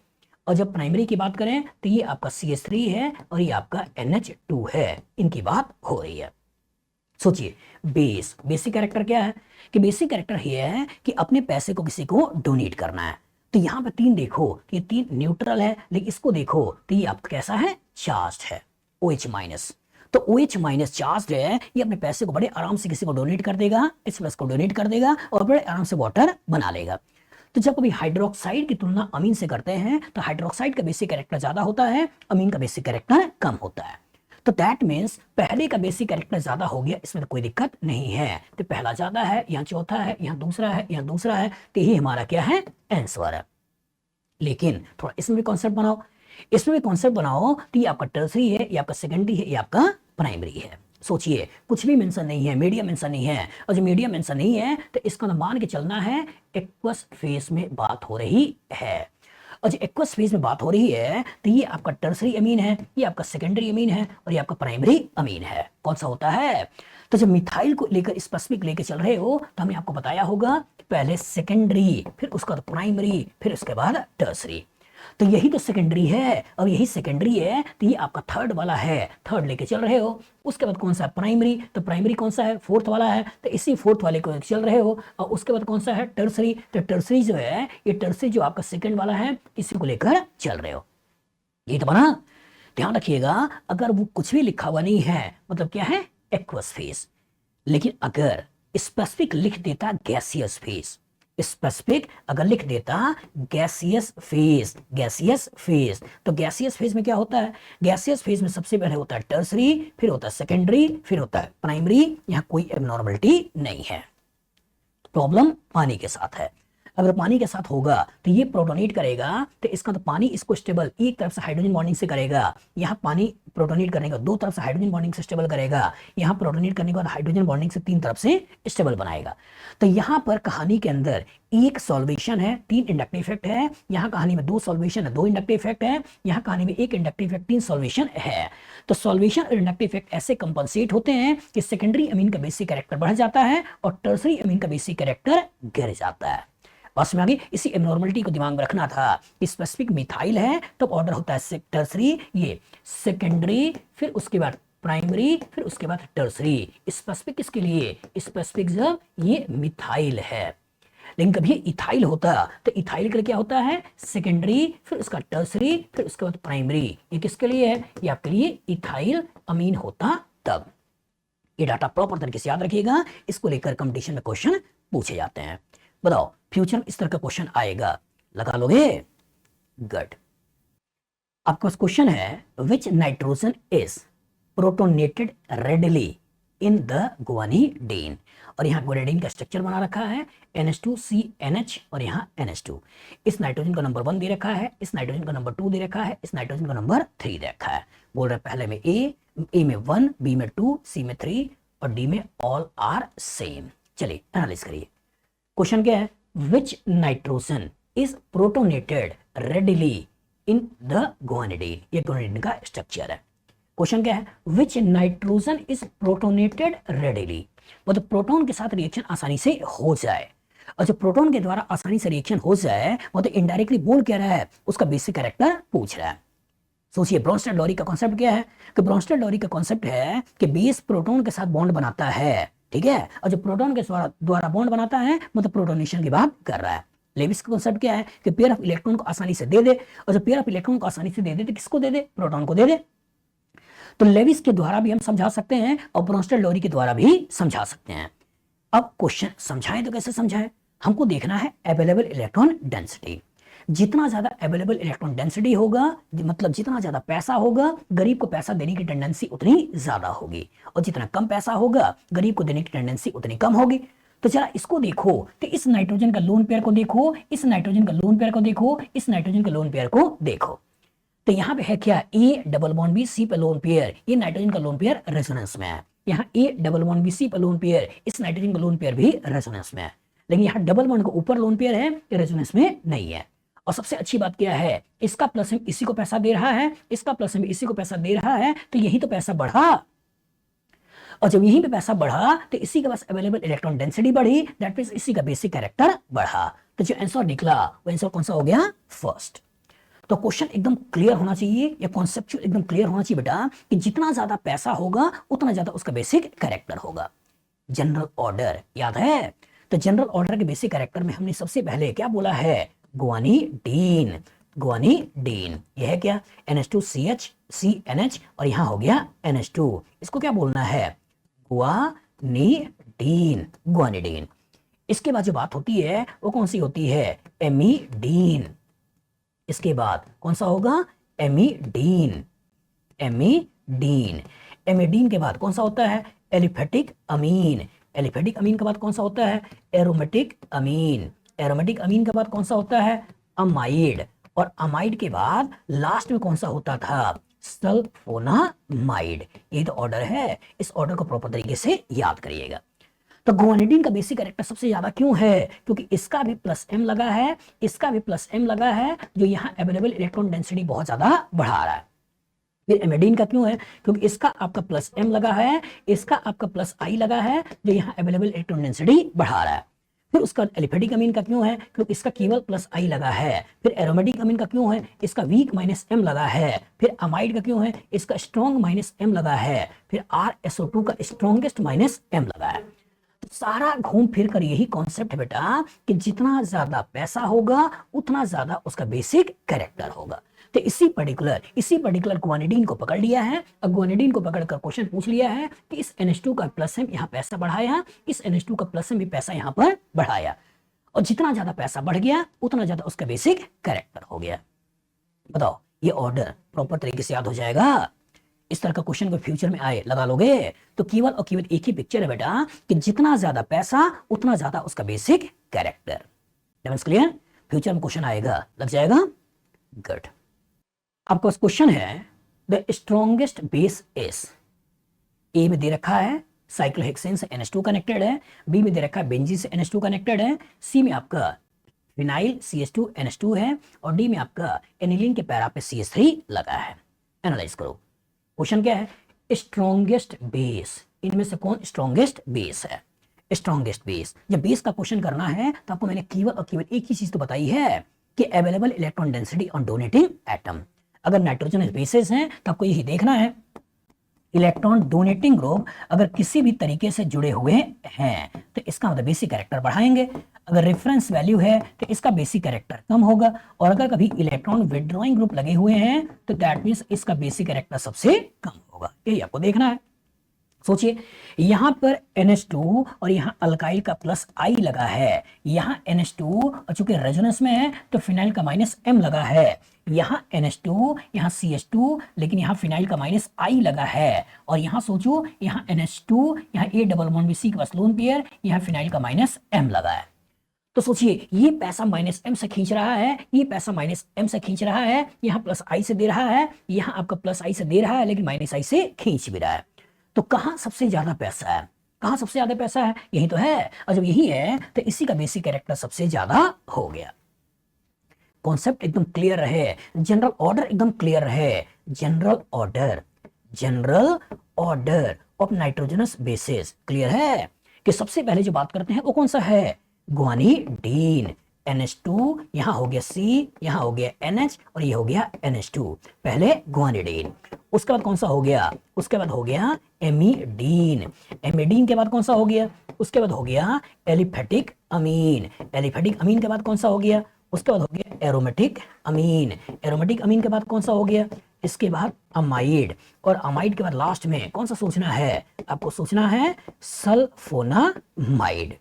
और जब प्राइमरी की बात करें तो ये आपका CH3 है और ये आपका NH2 है। इनकी बात हो रही है। सोचिए बेसिक कैरेक्टर क्या है? कि बेसिक कैरेक्टर ये है कि अपने पैसे को किसी को डोनेट करना है। तो यहाँ पे 3 देखो, ये 3 न्यूट्रल है, लेकिन इसको देखो तो ये आपका कैसा है? चार्ज्ड है, OH माइनस। तो OH माइनस चार्ज है, ये अपने पैसे को बड़े आराम से किसी को डोनेट कर देगा, इस प्लस को डोनेट कर देगा और बड़े आराम से वाटर बना लेगा। तो जब कभी हाइड्रोक्साइड की तुलना अमीन से करते हैं तो हाइड्रोक्साइड का बेसिक कैरेक्टर ज्यादा होता है, अमीन का बेसिक कैरेक्टर कम होता है। तो दैट मीन्स पहले का बेसिक कैरेक्टर ज्यादा हो गया, इसमें तो कोई दिक्कत नहीं है। तो पहला ज्यादा है, यहाँ चौथा है, यहाँ दूसरा है, यहाँ दूसरा है, तो यही हमारा क्या है? आंसर है। लेकिन थोड़ा इसमें भी कॉन्सेप्ट बनाओ, इसमें भी कॉन्सेप्ट बनाओ। तो ये आपका टर्सरी है, ये आपका सेकेंडरी है, ये आपका प्राइमरी है। सोचिए कुछ भी मेंशन नहीं है, मीडिया मेंशन नहीं है, और जो मीडिया मेंशन नहीं है तो इसका मान के चलना है एक्वस फेज में बात हो रही है। और जो एक्वस फेज में बात हो रही है तो ये आपका टर्सरी अमीन है, ये आपका सेकेंडरी अमीन है और ये आपका प्राइमरी अमीन है। कौन सा होता है? तो जब मिथाइल को लेकर स्पेसिफिक लेकर चल रहे हो तो हमने आपको बताया होगा पहले सेकेंडरी, फिर उसका बाद प्राइमरी, फिर उसके बाद टर्सरी। तो यही तो सेकेंडरी है और यही सेकेंडरी है, तो ये आपका थर्ड वाला है, थर्ड लेके चल रहे हो। उसके बाद कौन सा है? प्राइमरी। तो प्राइमरी कौन सा है? फोर्थ वाला है, तो इसी फोर्थ वाले को चल रहे हो। और उसके बाद कौन सा है? टर्सरी। तो टर्सरी जो है, ये टर्सरी जो आपका सेकेंड वाला है, इसी को लेकर चल रहे हो। ये तो बना। ध्यान रखिएगा, अगर वो कुछ भी लिखा हुआ नहीं है मतलब क्या है? Aqueous phase. लेकिन अगर स्पेसिफिक लिख देता गैसियस फेज, स्पेसिफिक अगर लिख देता गैसियस फेज, गैसियस फेज, तो गैसियस फेज में क्या होता है? गैसियस फेज में सबसे पहले होता है टर्सरी, फिर होता है सेकेंडरी, फिर होता है प्राइमरी। यहां कोई एबनॉर्मलिटी नहीं है। प्रॉब्लम पानी के साथ है। अगर पानी के साथ होगा तो ये प्रोटोनेट करेगा, तो इसका तो पानी इसको स्टेबल एक तरफ से हाइड्रोजन बॉन्डिंग से करेगा, यहाँ पानी प्रोटोनेट करने का दो तरफ से हाइड्रोजन बॉन्डिंग से स्टेबल करेगा, यहाँ प्रोटोनेट करने के बाद हाइड्रोजन बॉन्डिंग से 3 तरफ से स्टेबल बनाएगा। तो यहाँ पर कहानी के अंदर एक सॉल्वेशन है, 3 इंडक्टिव इफेक्ट है। यहाँ कहानी में 2 सॉल्वेशन है, 2 इंडक्टिव इफेक्ट है। यहाँ कहानी में 1 इंडक्टिव इफेक्ट, 3 सॉल्वेशन है। तो सॉल्वेशन और इंडक्टिव इफेक्ट ऐसे कंपनसेट होते हैं कि सेकेंडरी अमीन का बेसिक कैरेक्टर बढ़ जाता है और टर्सरी अमीन का बेसिक कैरेक्टर गिर जाता है। बस में आगे इसी एबनॉर्मलिटी को दिमाग में रखना था। स्पेसिफिक मिथाइल है तो ऑर्डर होता है टर्सरी, ये सेकेंडरी, फिर उसके बाद प्राइमरी, फिर उसके बाद टर्सरी। स्पेसिफिक किसके लिए? स्पेसिफिक जब ये मिथाइल है। लेकिन कभी इथाइल होता तो इथाइल के लिए क्या होता है? सेकेंडरी, फिर उसका टर्सरी, फिर उसके बाद प्राइमरी। ये किसके लिए है? ये आपके लिए इथाइल अमीन होता तब। ये डाटा प्रॉपर तरीके से याद रखिएगा, इसको लेकर कंपटीशन में क्वेश्चन पूछे जाते हैं। बताओ फ्यूचर में इस तरह का क्वेश्चन आएगा, लगा लोगे? गुड। आपका क्वेश्चन है which nitrogen is protonated readily in the guanidine. और यहाँ गुआनिडीन का स्ट्रक्चर बना रखा है NH2CNH और यहाँ NH2। इस नाइट्रोजन का नंबर 1 दे रखा है, इस नाइट्रोजन का नंबर 2 दे रखा है, इस नाइट्रोजन का नंबर 3 दे रखा है। बोल रहे पहले में A में 1, B में 2, C में 3 और D में ऑल आर सेम। चलिए एनालिसिस करिए। क्वेश्चन क्या है? Which nitrogen is protonated readily in the guanidine. ये गुआनिडीन का स्ट्रक्चर है। क्वेश्चन क्या है? Which nitrogen is protonated readily, मतलब प्रोटॉन के साथ रिएक्शन आसानी से हो जाए। और जो प्रोटॉन के द्वारा आसानी से रिएक्शन हो जाए वो तो इनडायरेक्टली बोल क्या रहा है, उसका बेसिक कैरेक्टर पूछ रहा है। सोचिए ब्रोंस्टेड लॉरी का कॉन्सेप्ट क्या है कि ब्रोंस्टेड लॉरी का कॉन्सेप्ट है कि बेस प्रोटॉन के साथ बॉन्ड बनाता है, ठीक है, और जो प्रोटॉन के द्वारा बॉन्ड बनाता है मतलब प्रोटोनेशन की बात कर रहा है। लेविस का कॉन्सेप्ट क्या है कि पेयर ऑफ इलेक्ट्रॉन को आसानी से दे दे, और जो पेयर ऑफ इलेक्ट्रॉन को आसानी से दे दे तो किसको दे दे, प्रोटॉन को दे दे। तो लेविस के द्वारा भी हम समझा सकते हैं और ब्रोंस्टेड लॉरी के द्वारा भी समझा सकते हैं। अब क्वेश्चन समझाएं तो कैसे समझाएं, हमको देखना है अवेलेबल इलेक्ट्रॉन डेंसिटी। जितना ज्यादा अवेलेबल इलेक्ट्रॉन डेंसिटी होगा मतलब जितना ज्यादा पैसा होगा गरीब को पैसा देने की टेंडेंसी उतनी ज्यादा होगी, और जितना कम पैसा होगा गरीब को देने की टेंडेंसी उतनी कम होगी। तो जरा इसको देखो, तो इस नाइट्रोजन का लोन पेयर को देखो, इस नाइट्रोजन का लोन पेयर को देखो, इस नाइट्रोजन का लोन पेयर को देखो। तो यहाँ पे है क्या, A double bond B C पे लोन पेयर, ये नाइट्रोजन का लोन पेयर रेजोनेंस में है। यहाँ A double bond B C पे लोन पेयर, इस नाइट्रोजन का लोन पेयर भी रेजोनेंस में है। लेकिन यहाँ डबल बॉन्ड का ऊपर लोन पेयर है, ये रेजोनेंस में नहीं है। और सबसे अच्छी बात क्या है, इसका प्लस एम इसी को पैसा दे रहा है, इसका प्लस एम इसी को पैसा दे रहा है, तो यही तो पैसा बढ़ा। और जब यहीं पे पैसा बढ़ा तो इसी के पास अवेलेबल इलेक्ट्रॉन डेंसिटी बढ़ी, दैट मींस इसी का बेसिक कैरेक्टर बढ़ा। तो जो आंसर निकला वो आंसर कौन सा हो गया, फर्स्ट। तो क्वेश्चन एकदम क्लियर होना चाहिए, या कॉन्सेप्चुअल एकदम क्लियर होना चाहिए बेटा कि जितना ज्यादा पैसा होगा उतना ज्यादा उसका बेसिक कैरेक्टर होगा। जनरल ऑर्डर याद है, तो जनरल ऑर्डर के बेसिक कैरेक्टर में हमने सबसे पहले क्या बोला है, गुआनिडीन। गुआनिडीन यह है क्या, NH2CH CNH और यहां हो गया NH2, इसको क्या बोलना है, गुआनिडीन, गुआनिडीन। इसके बाद जो बात होती है वो कौन सी होती है, एमिडीन। इसके बाद कौन सा होगा, एमिडीन, एमिडीन। एमिडीन के बाद कौन सा होता है, एलिफेटिक अमीन। एलिफेटिक अमीन के बाद कौन सा होता है, एरोमेटिक अमीन। एरोमेटिक अमीन के बाद कौन सा होता है, अमाइड। और अमाइड के बाद लास्ट में कौन सा होता था, सल्फोनामाइड। ये तो ऑर्डर है, इस ऑर्डर को प्रॉपर तरीके से याद करिएगा। तो गुआनिडीन का बेसिक कैरेक्टर सबसे ज्यादा क्यों है, क्योंकि इसका भी प्लस एम लगा है, इसका भी प्लस एम लगा है, जो यहाँ अवेलेबल इलेक्ट्रॉन डेंसिटी बहुत ज्यादा बढ़ा रहा है। फिर एमिडीन का क्यों है, क्योंकि इसका आपका प्लस एम लगा है, इसका आपका प्लस आई लगा है, जो यहाँ अवेलेबल इलेक्ट्रॉन डेंसिटी बढ़ा रहा है। फिर उसका एलिफेटिक अमीन का क्यों है, क्योंकि इसका केवल प्लस आई लगा है। फिर एरोमेटिक अमीन का क्यों है, इसका वीक माइनस एम लगा है। फिर अमाइड का क्यों है, इसका स्ट्रॉन्ग माइनस एम लगा है। फिर RSO2 का स्ट्रॉन्गेस्ट माइनस एम लगा है। तो सारा घूम फिर कर यही कॉन्सेप्ट है बेटा कि जितना ज्यादा पैसा होगा उतना ज्यादा उसका बेसिक कैरेक्टर होगा। तो इसी पर्टिकुलर गुआनिडीन को पकड़ लिया है। अब गुआनिडीन को पकड़कर क्वेश्चन पूछ लिया है कि इस NH2 का प्लस एम यहाँ पैसा बढ़ाया, इस NH2 का प्लस एम भी पैसा यहाँ पर बढ़ाया, और जितना ज्यादा पैसा बढ़ गया उतना ज्यादा उसका बेसिक कैरेक्टर हो गया। बताओ ये ऑर्डर प्रॉपर तरीके से याद हो जाएगा। इस तरह का क्वेश्चन को फ्यूचर में आए लगा लोगे तो केवल और केवल एक ही पिक्चर है बेटा कि जितना ज्यादा पैसा उतना ज्यादा उसका बेसिक कैरेक्टर। क्लियर, फ्यूचर में क्वेश्चन आएगा, लग जाएगा, गुड। आपका क्वेश्चन है द स्ट्रॉन्गेस्ट बेस इज, ए में दे रखा है साइक्लोहेक्सेन से NH2 कनेक्टेड है, बी में दे रखा है बेंजीन से NH2 कनेक्टेड है, सी में आपका फिनाइल CH2 NH2 है, और डी में आपका एनिलीन के पैरा पे CH3 लगा है। एनालाइज करो, क्वेश्चन क्या है, स्ट्रॉन्गेस्ट बेस, इनमें से कौन स्ट्रॉन्गेस्ट बेस है। स्ट्रॉन्गेस्ट बेस, जब बेस का क्वेश्चन करना है तो आपको मैंने केवल और केवल एक ही चीज तो बताई है कि available electron density on donating atom. अगर नाइट्रोजन बेसेस हैं तो आपको यही देखना है इलेक्ट्रॉन डोनेटिंग ग्रुप अगर किसी भी तरीके से जुड़े हुए हैं तो इसका मतलब बेसिक कैरेक्टर बढ़ाएंगे। अगर रेफरेंस वैल्यू है तो इसका बेसिक कैरेक्टर कम होगा, और अगर कभी इलेक्ट्रॉन विड्रॉइंग ग्रुप लगे हुए हैं तो दैट मींस इसका बेसिक कैरेक्टर सबसे कम होगा। यही आपको देखना है। सोचिए यहां पर NH2 और यहां अल्काइल का प्लस आई लगा है, यहां NH2 और चूंकि रेजोनेंस में है तो फिनाइल का माइनस एम लगा है, यहां NH2 यहां CH2 लेकिन यहां फिनाइल का माइनस आई लगा है, और यहां सोचो यहां NH2 यहां A डबल बॉन्ड C के पास लोन पेयर, यहां फिनाइल का माइनस एम लगा है। तो सोचिए ये पैसा माइनस एम से खींच रहा है, ये पैसा माइनस एम से खींच रहा है, यहाँ प्लस आई से दे रहा है, यहाँ आपका प्लस आई से दे रहा है लेकिन माइनस आई से खींच भी रहा है। तो कहां सबसे ज्यादा पैसा है, कहां सबसे ज्यादा पैसा है, यही तो है। और जब यही है तो इसी का बेसिक कैरेक्टर सबसे ज्यादा हो गया। कॉन्सेप्ट एकदम क्लियर रहे, जनरल ऑर्डर एकदम रहे, general order of nitrogenous bases clear है कि सबसे पहले जो बात करते हैं वो कौन सा है, ग्वानिडीन। NH2 यहां हो गया C, यहां हो गया NH और ये हो गया NH2। पहले ग्वानिडीन, उसके बाद कौन सा हो गया, उसके बाद हो गया एमिडीन। एमिडीन के बाद कौन सा हो गया, उसके बाद हो गया एलिफेटिक अमीन। एलिफेटिक अमीन के बाद कौन सा हो गया, उसके बाद हो गया एरोमेटिक अमीन। एरोमेटिक अमीन के बाद कौन सा हो गया, इसके बाद अमाइड। और अमाइड के बाद लास्ट में कौन सा सोचना है, आपको सोचना है सल्फोनामाइड।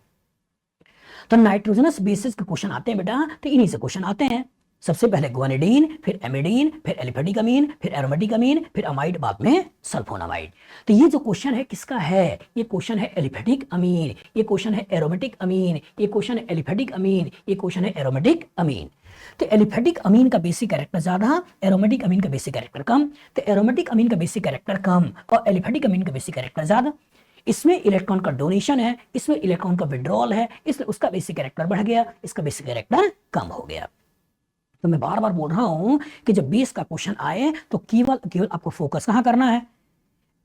तो नाइट्रोजनस बेसिस के क्वेश्चन आते हैं बेटा, तो इन्हीं से क्वेश्चन आते हैं। सबसे पहले ग्वानिडीन, फिर एमिडीन, फिर एलिफेटिक अमीन, फिर एरोमेटिक अमीन, फिर अमाइड, बाद में सल्फोनामाइड। तो ये जो क्वेश्चन है किसका है, ये क्वेश्चन है एलिफेटिक अमीन, ये क्वेश्चन है एरोमेटिक अमीन, ये क्वेश्चन है एलिफेटिक अमीन, ये क्वेश्चन है एरोमेटिक अमीन। तो एलिफेटिक अमीन का बेसिक कैरेक्टर ज्यादा, एरोमेटिक अमीन का बेसिक कैरेक्टर कम। तो एरोमेटिक अमीन का बेसिक कैरेक्टर कम और एलिफेटिक अमीन का बेसिक कैरेक्टर ज्यादा। इसमें इलेक्ट्रॉन का डोनेशन है, इसमें इलेक्ट्रॉन का विड्रॉल है, इसलिए उसका बेसिक कैरेक्टर बढ़ गया, इसका बेसिक कैरेक्टर कम हो गया। तो मैं बार बार बोल रहा हूं कि जब बेस का क्वेश्चन आए तो केवल केवल आपको फोकस कहां करना है,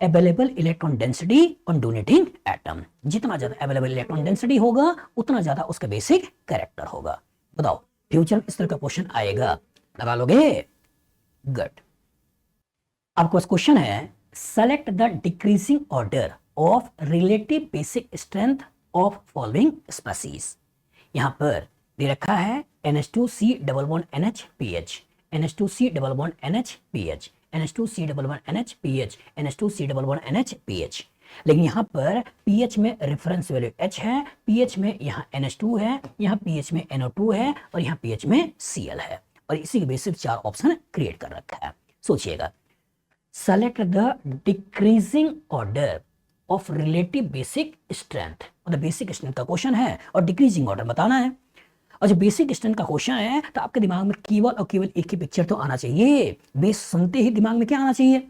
available electron density on donating atom. जितना ज्यादा अवेलेबल इलेक्ट्रॉन डेंसिटी होगा उतना ज्यादा उसका बेसिक कैरेक्टर होगा। बताओ फ्यूचर में इस तरह का क्वेश्चन आएगा, लगा लोगे? गुड। आपके पास क्वेश्चन है, select the decreasing order of relative basic strength of following species. यहां पर दे रखा है NH2C double bond NH NH2C double bond NH NH2C double bond NH NH2C double bond NH। लेकिन यहां पर pH में रेफरेंस वैल्यू H है, pH में यहां NH2 है, यहां pH में NO2 है और यहां pH में Cl है, और इसी के बेसिस चार ऑप्शन क्रिएट कर रखा है। सोचिएगा, select the decreasing order of relative basic strength, मतलब बेसिक स्ट्रेंथ का क्वेश्चन है और डिक्रीजिंग ऑर्डर बताना है। और जब बेसिक स्ट्रेंथ का क्वेश्चन है तो आपके दिमाग में केवल और केवल एक ही पिक्चर तो आना चाहिए। बेस सुनते ही दिमाग में क्या आना चाहिए,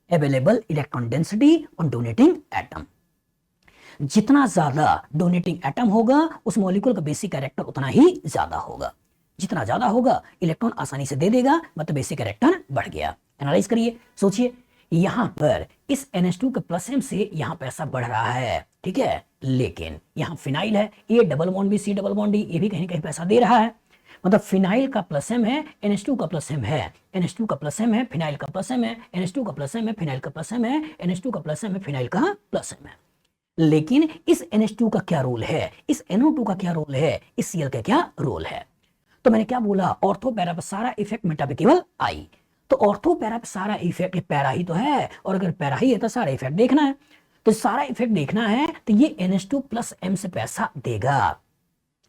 available electron density on donating atom. जितना ज्यादा डोनेटिंग एटम होगा उस मॉलिक्यूल का बेसिक कैरेक्टर उतना ही ज्यादा होगा। जितना ज्यादा होगा इलेक्ट्रॉन आसानी से दे देगा, मतलब बेसिक कैरेक्टर बढ़ गया। एनालाइज करिए, सोचिए, यहां पर इस NH2 के प्लस M से यहां पैसा बढ़ रहा है, ठीक है, लेकिन यहां फिनाइल है, ये डबल बॉन्ड भी C डबल बॉन्ड D, ये भी कहीं कहीं पैसा दे रहा है। मतलब फिनाइल का प्लस M है, NH2 का प्लस M है, NH2 का प्लस M है, फिनाइल का प्लस M है, NH2 का प्लस M है, फिनाइल का प्लस M है, NH2 का प्लस M है, फिनाइल का प्लस M है। लेकिन इस NH2 का क्या रोल है, इस NO2 का क्या रोल है, इस Cl का क्या रोल है? तो मैंने क्या बोला, ऑर्थो पैरा पर सारा इफेक्ट मेटा पे केवल आई। तो ऑर्थो पैरा पे सारा इफेक्ट, पैरा ही तो है, और अगर पैरा ही है तो सारा इफेक्ट देखना है। तो सारा इफेक्ट देखना है तो ये NH2 प्लस M से पैसा देगा।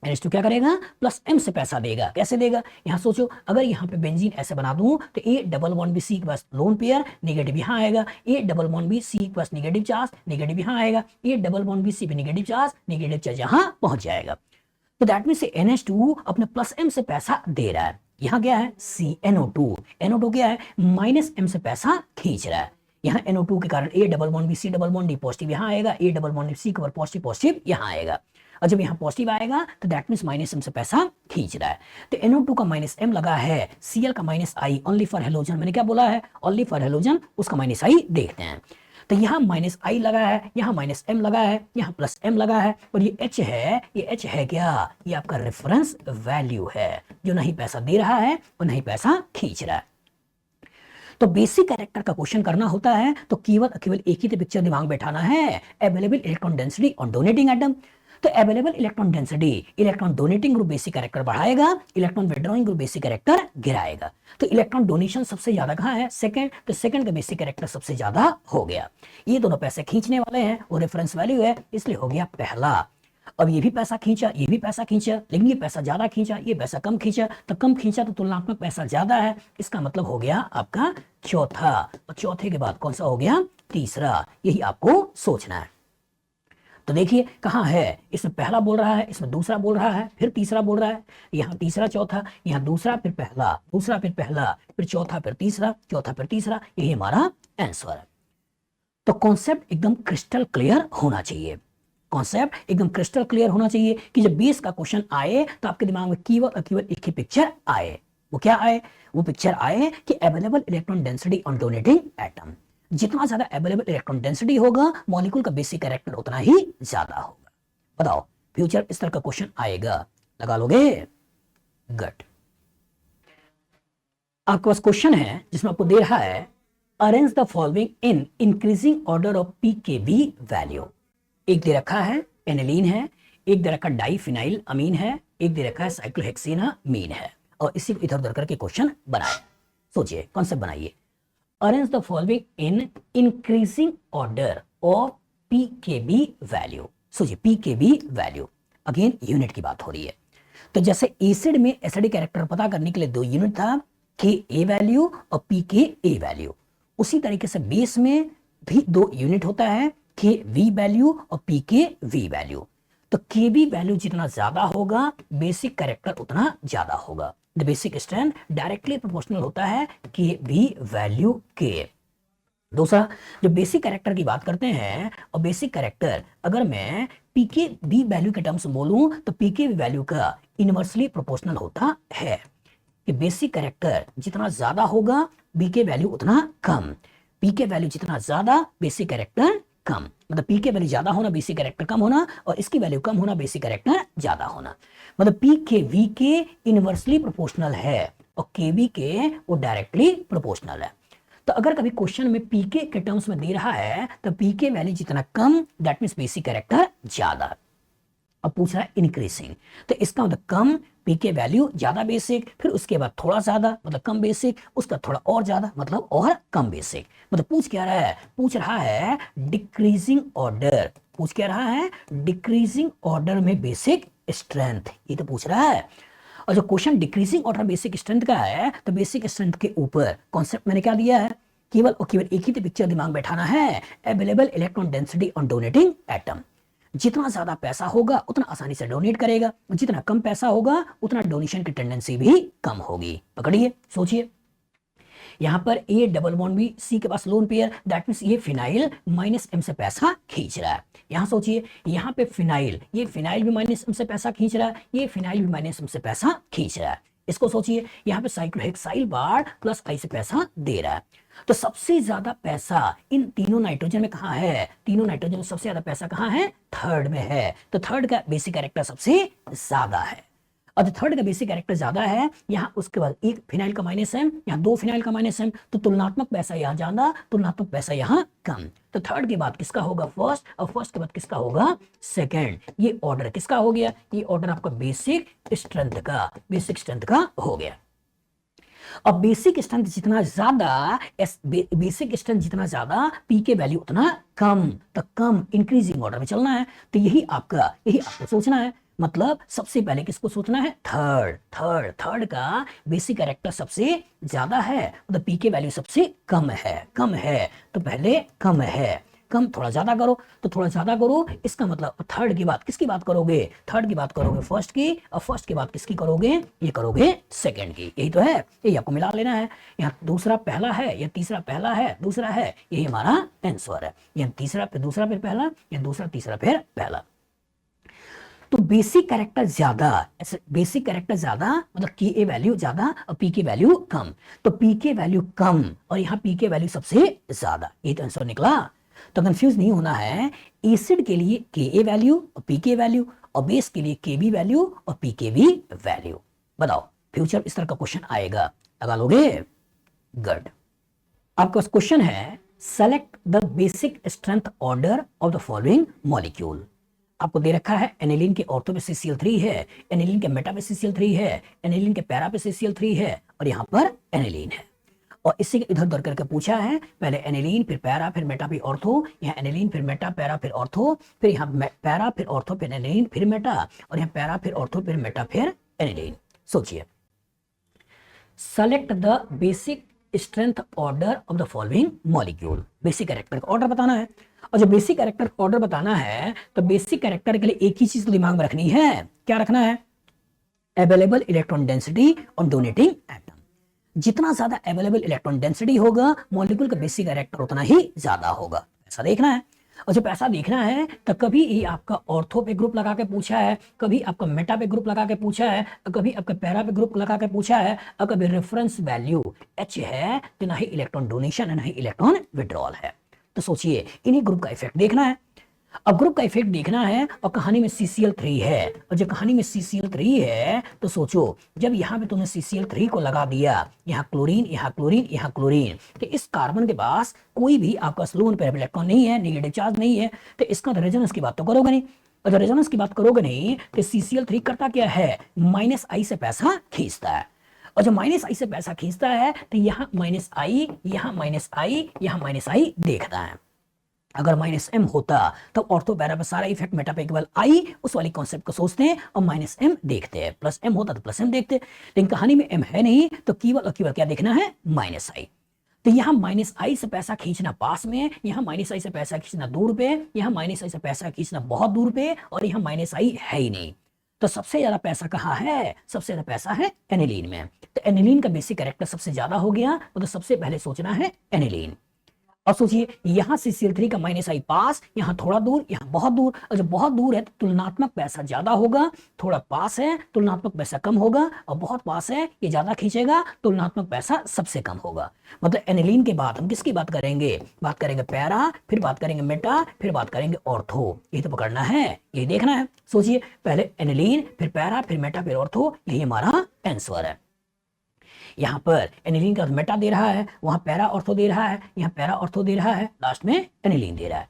NH2 क्या करेगा, प्लस M से पैसा देगा। कैसे देगा, यहां सोचो, अगर यहां पे बेंजीन ऐसे बना दूं तो A double bond B C के पास लोन पेयर नेगेटिव यहां आएगा, A double bond B C के पास नेगेटिव चार्ज नेगेटिव यहां आएगा, A double bond B C पे नेगेटिव चार्ज यहां पहुंच जाएगा। तो दैट मींस NH2 अपने प्लस M से पैसा दे रहा है। यहां क्या है, NO2 क्या है, माइनस M से पैसा खींच रहा है। यहाँ NO2 के कारण A double bond B C double bond D positive यहाँ आएगा, A डबल बॉन्ड C के ऊपर पॉजिटिव यहाँ आएगा, और जब यहाँ पॉजिटिव आएगा तो दैट मींस माइनस M से पैसा खींच रहा है। तो NO2 का माइनस M लगा है, Cl का minus I only for halogen, मैंने क्या बोला है, ओनली फॉर हेलोजन, उसका माइनस I देखते हैं। तो यहाँ माइनस I लगा है, यहाँ माइनस M लगा है, यहाँ प्लस M लगा है, और ये H है, ये H है क्या, ये आपका रेफरेंस वैल्यू है, जो नहीं पैसा दे रहा है और नहीं पैसा खींच रहा है। तो बेसिक कैरेक्टर का क्वेश्चन करना होता है तो केवल एक ही पिक्चर दिमाग में बैठाना है, available electron density on donating atom. तो available electron density, electron donating group basic character बढ़ाएगा, electron withdrawing group basic character गिराएगा। तो इलेक्ट्रॉन डोनेशन सबसे ज्यादा कहां है, सेकंड, तो सेकंड का बेसिक कैरेक्टर सबसे ज्यादा हो गया। ये दोनों पैसे खींचने वाले हैं, वो रेफरेंस वैल्यू है, इसलिए हो गया पहला। अब ये भी पैसा खींचा, ये भी पैसा खींचा, लेकिन ये पैसा ज्यादा खींचा, ये पैसा कम खींचा, तो कम खींचा तो तुलनात्मक पैसा ज्यादा है, इसका मतलब हो गया आपका चौथा, और चौथे के बाद कौन सा हो गया, तीसरा। यही आपको सोचना है। तो देखिए कहां है, इसमें पहला बोल रहा है, इसमें दूसरा बोल रहा है, फिर तीसरा बोल रहा है, यहां तीसरा चौथा, यहां दूसरा फिर पहला, दूसरा फिर पहला, फिर चौथा फिर तीसरा, चौथा फिर तीसरा, यही हमारा आंसर है। तो कॉन्सेप्ट एकदम क्रिस्टल क्लियर होना चाहिए, कॉन्सेप्ट एकदम क्रिस्टल क्लियर होना चाहिए कि जब बेस का क्वेश्चन आए तो आपके दिमाग में केवल और केवल एक ही पिक्चर आए। वो क्या आए, वो पिक्चर आए कि available electron density on donating atom. जितना ज्यादा अवेलेबल इलेक्ट्रॉन डेंसिटी होगा मॉलिक्यूल का बेसिक कैरेक्टर उतना ही ज्यादा होगा। बताओ फ्यूचर इस तरह का क्वेश्चन आएगा, लगा लोगे? गुड। आपके पास क्वेश्चन है जिसमें आपको दे रहा है arrange the following in increasing order of pKb value. एक दे रखा है एनिलीन है, एक दे रखा डाइफिनाइल अमीन है, एक दे रखा है साइक्लोहेक्सीनामीन है, और इसी को इधर उधर करके क्वेश्चन बनाए। सोचिए, कॉन्सेप्ट बनाइए। Arrange the following in increasing order of pKb value. सोचिए, पीकेबी वैल्यू, अगेन यूनिट की बात हो रही है। तो जैसे एसिड में एसिडिक कैरेक्टर पता करने के लिए 2 यूनिट था, के ए वैल्यू और पी के ए वैल्यू, उसी तरीके से बेस में भी 2 यूनिट होता है, के वी वैल्यू और पी के वी वैल्यू। तो के बी वैल्यू जितना ज्यादा होगा बेसिक कैरेक्टर उतना ज्यादा होगा। The basic strength directly proportional होता है के वी वैल्यू के। दूसरा, जो बेसिक कैरेक्टर की बात करते हैं, और बेसिक कैरेक्टर अगर मैं पीके बी वैल्यू के टर्म्स बोलूं तो पीके वैल्यू का इनवर्सली प्रोपोर्शनल होता है कि बेसिक कैरेक्टर जितना ज्यादा होगा बी के वैल्यू उतना कम, पी के वैल्यू जितना ज्यादा बेसिक कैरेक्टर कम। मतलब पी के वैल्यू ज्यादा होना बेसिक कैरेक्टर कम होना, और इसकी वैल्यू कम होना बेसिक कैरेक्टर ज्यादा होना। मतलब पी के वी के इनवर्सली प्रोपोर्शनल है और के वी के वो डायरेक्टली प्रोपोर्शनल है। तो अगर कभी क्वेश्चन में पीके के टर्म्स में दे रहा है तो पीके वैल्यू जितना कम दैट मींस बेसिक कैरेक्टर ज्यादा। अब पूछ रहा है इंक्रीजिंग, तो इसका मतलब कम पीके वैल्यू ज्यादा बेसिक, फिर उसके बाद थोड़ा ज्यादा मतलब कम बेसिक, उसका थोड़ा और ज्यादा मतलब और कम बेसिक। मतलब पूछ क्या रहा है? पूछ रहा है डिक्रीजिंग ऑर्डर। पूछ क्या रहा है? डिक्रीजिंग ऑर्डर में बेसिक स्ट्रेंथ, ये तो पूछ रहा है। और जो question decreasing order basic strength का है तो बेसिक स्ट्रेंथ के ऊपर कॉन्सेप्ट मैंने क्या दिया है? केवल और केवल एक ही तो पिक्चर दिमाग बैठाना है, available electron density on donating atom. जितना ज्यादा पैसा होगा उतना आसानी से डोनेट करेगा, जितना कम पैसा होगा उतना डोनेशन की टेंडेंसी भी कम होगी। पकड़िए, सोचिए, यहां पर ए डबल बॉन्ड भी सी के पास लोन पेयर, दैट मींस ये फिनाइल माइनस एम से पैसा खींच रहा है। यहां सोचिए, यहां पे फिनाइल, ये फिनाइल भी माइनस एम से पैसा खींच रहा है, ये फिनाइल भी माइनस एम से पैसा खींच रहा है। इसको सोचिए, यहां पे साइक्लोहेक्साइल बार प्लस आई से पैसा दे रहा है। तो सबसे ज्यादा पैसा इन तीनों नाइट्रोजन में कहां है? तीनों नाइट्रोजन में सबसे ज्यादा पैसा कहां है? थर्ड में है। तो थर्ड का बेसिक कैरेक्टर सबसे ज्यादा है, और जो थर्ड का बेसिक कैरेक्टर ज्यादा है, यहाँ उसके बाद एक फिनाइल का माइनस एम, यहाँ 2 फिनाइल का माइनस एम, तो तुलनात्मक पैसा यहाँ ज्यादा, तुलनात्मक पैसा यहाँ कम। तो थर्ड के बाद किसका होगा? फर्स्ट, और फर्स्ट के बाद किसका होगा? सेकेंड। ये ऑर्डर किसका हो गया? ये ऑर्डर आपका बेसिक स्ट्रेंथ का, बेसिक स्ट्रेंथ का हो गया। और बेसिक स्ट्रेंथ जितना ज्यादा, बेसिक स्ट्रेंथ जितना ज्यादा, पी के वैल्यू उतना कम, तो कम इंक्रीजिंग ऑर्डर में चलना है। तो यही आपको सोचना है। मतलब सबसे पहले किसको सोचना है? थर्ड का बेसिक कैरेक्टर सबसे ज्यादा है, मतलब पी के वैल्यू सबसे कम है, तो पहले कम है, कम थोड़ा ज्यादा करो, तो थोड़ा ज्यादा करो, इसका मतलब थर्ड की बात किसकी बात करोगे? थर्ड की बात करोगे फर्स्ट की, और फर्स्ट की बात किसकी करोगे? ये करोगे सेकंड की। यही तो है, यही आपको मिला लेना है। यहाँ दूसरा पहला है या तीसरा पहला है दूसरा है, यही हमारा आंसर है। यहाँ तीसरा फिर दूसरा फिर पहला, या दूसरा तीसरा फिर पहला। तो बेसिक कैरेक्टर ज्यादा, बेसिक कैरेक्टर ज्यादा मतलब के ए वैल्यू ज्यादा और पी के वैल्यू कम, तो पी के वैल्यू कम और यहाँ पी के वैल्यू सबसे ज्यादा, ये तो आंसर निकला। तो कंफ्यूज नहीं होना है, एसिड के लिए के ए वैल्यू और पी के वैल्यू, और बेस के लिए के बी वैल्यू और पी के बी वैल्यू। बताओ, फ्यूचर इस तरह का क्वेश्चन आएगा, लगा लोगे? गुड। आपके पास क्वेश्चन है select the basic strength order of the following molecule. आपको दे रखा है एनिलीन के ऑर्थो पे CCl3 है, एनिलीन के मेटा पे CCl3 है, एनिलीन के पैरा पे CCl3 है, और यहाँ पर एनिलीन है। और इसी के इधर उधर करके पूछा है, पहले एनिलीन फिर पैरा फिर मेटा फिर ऑर्थो, यहाँ एनिलीन फिर मेटा पैरा फिर ऑर्थो, फिर यहाँ पैरा फिर ऑर्थो फिर एनिलीन फिर मेटा, और यहाँ पैरा फिर ऑर्थो फिर मेटा फिर एनिलीन। सोचिए, select the basic strength order of the following molecule. Basic character का ऑर्डर बताना है, और जब बेसिक कैरेक्टर का ऑर्डर बताना है तो बेसिक कैरेक्टर के लिए एक ही चीज तो दिमाग में रखनी है, क्या रखना है? Available electron density on donating atom. जितना ज्यादा अवेलेबल इलेक्ट्रॉन डेंसिटी होगा मॉलिक्यूल का बेसिक कैरेक्टर उतना ही ज्यादा होगा। ऐसा देखना है, और जब ऐसा देखना है तो कभी ये आपका ऑर्थो पे ग्रुप लगा के पूछा है, कभी आपका मेटा पे ग्रुप लगा के पूछा है, कभी आपका पैरा पे ग्रुप लगा के पूछा है, और कभी रेफरेंस वैल्यू H है तो ना ही इलेक्ट्रॉन डोनेशन है ना ही इलेक्ट्रॉन विड्रॉल है। तो सोचिए, इन्हीं ग्रुप का इफेक्ट देखना है। अब ग्रुप का इफेक्ट देखना है और कहानी में CCl3 है, और जब कहानी में CCl3 है तो सोचो जब यहाँ पे तुमने CCl3 को लगा दिया, यहाँ क्लोरीन, यहाँ क्लोरीन, यहाँ क्लोरीन, तो इस कार्बन के पास कोई भी आपका स्लोन पेयर इलेक्ट्रॉन नहीं है, नेगेटिव चार्ज नहीं है, तो इसका रेजोनेंस की बात तो करोगे नहीं। और जब रेजोनेंस की बात करोगे नहीं तो CCl3 करता क्या है, -I से पैसा खींचता है, और जब -I से पैसा खींचता है तो यहाँ -I, यहाँ -I, यहाँ -I देखता है। अगर -M होता तो ऑर्थो पैरा पे सारा इफेक्ट मेटा पे केवल I उस वाली कॉन्सेप्ट को सोचते हैं और -M देखते हैं, +M होता तो +M देखते, लेकिन कहानी में M है नहीं तो केवल और केवल क्या देखना है, -I। तो यहाँ -I से पैसा खींचना पास में, यहाँ -I से पैसा खींचना दूर पे, यहाँ -I से पैसा खींचना बहुत दूर पे, और यहाँ -I है ही नहीं। तो सबसे ज्यादा पैसा कहाँ है, सबसे ज्यादा पैसा है एनिलीन में। तो एनिलीन का बेसिक कैरेक्टर सबसे ज्यादा हो गया, तो सबसे पहले सोचना है एनिलीन। और सोचिए यहाँ से CL3 का -I पास, यहाँ थोड़ा दूर, यहाँ बहुत दूर, और जब बहुत दूर है तो तुलनात्मक पैसा ज्यादा होगा, थोड़ा पास है तुलनात्मक पैसा कम होगा, और बहुत पास है ये ज्यादा खींचेगा, तुलनात्मक पैसा सबसे कम होगा। मतलब एनिलीन के बाद हम किसकी बात करेंगे, बात करेंगे पैरा, फिर बात करेंगे मेटा, फिर बात करेंगे ऑर्थो। ये तो पकड़ना है, ये देखना है। सोचिए पहले एनिलीन, फिर पैरा, फिर मेटा, फिर ऑर्थो, यही हमारा आंसर है। यहाँ पर एनिलीन का मेटा दे रहा है, वहां पैरा ऑर्थो दे रहा है, यहाँ पैरा ऑर्थो दे रहा है, लास्ट में एनिलीन दे रहा है।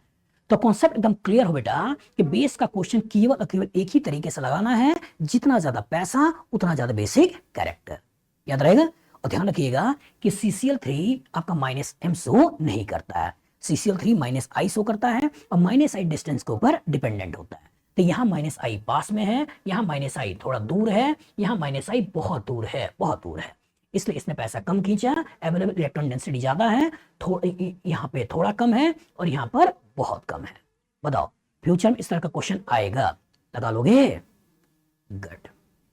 तो कॉन्सेप्ट एकदम क्लियर हो बेटा कि बेस का क्वेश्चन केवल और केवल एक ही तरीके से लगाना है, जितना ज्यादा पैसा उतना ज्यादा बेसिक कैरेक्टर, याद रहेगा। और ध्यान रखिएगा कि CCl3 आपका -M शो नहीं करता है, CCl3 -I शो करता है, और -I डिस्टेंस के ऊपर डिपेंडेंट होता है। तो यहाँ -I पास में है, यहाँ -I थोड़ा दूर है, यहाँ -I बहुत दूर है, बहुत दूर है, इसलिए इसने पैसा कम खींचा। अवेलेबल इलेक्ट्रॉन डेंसिटी ज्यादा है, यहाँ पे थोड़ा कम है, और यहाँ पर बहुत कम है। बताओ फ्यूचर में इस तरह का क्वेश्चन आएगा, लगा लोगे? गुड।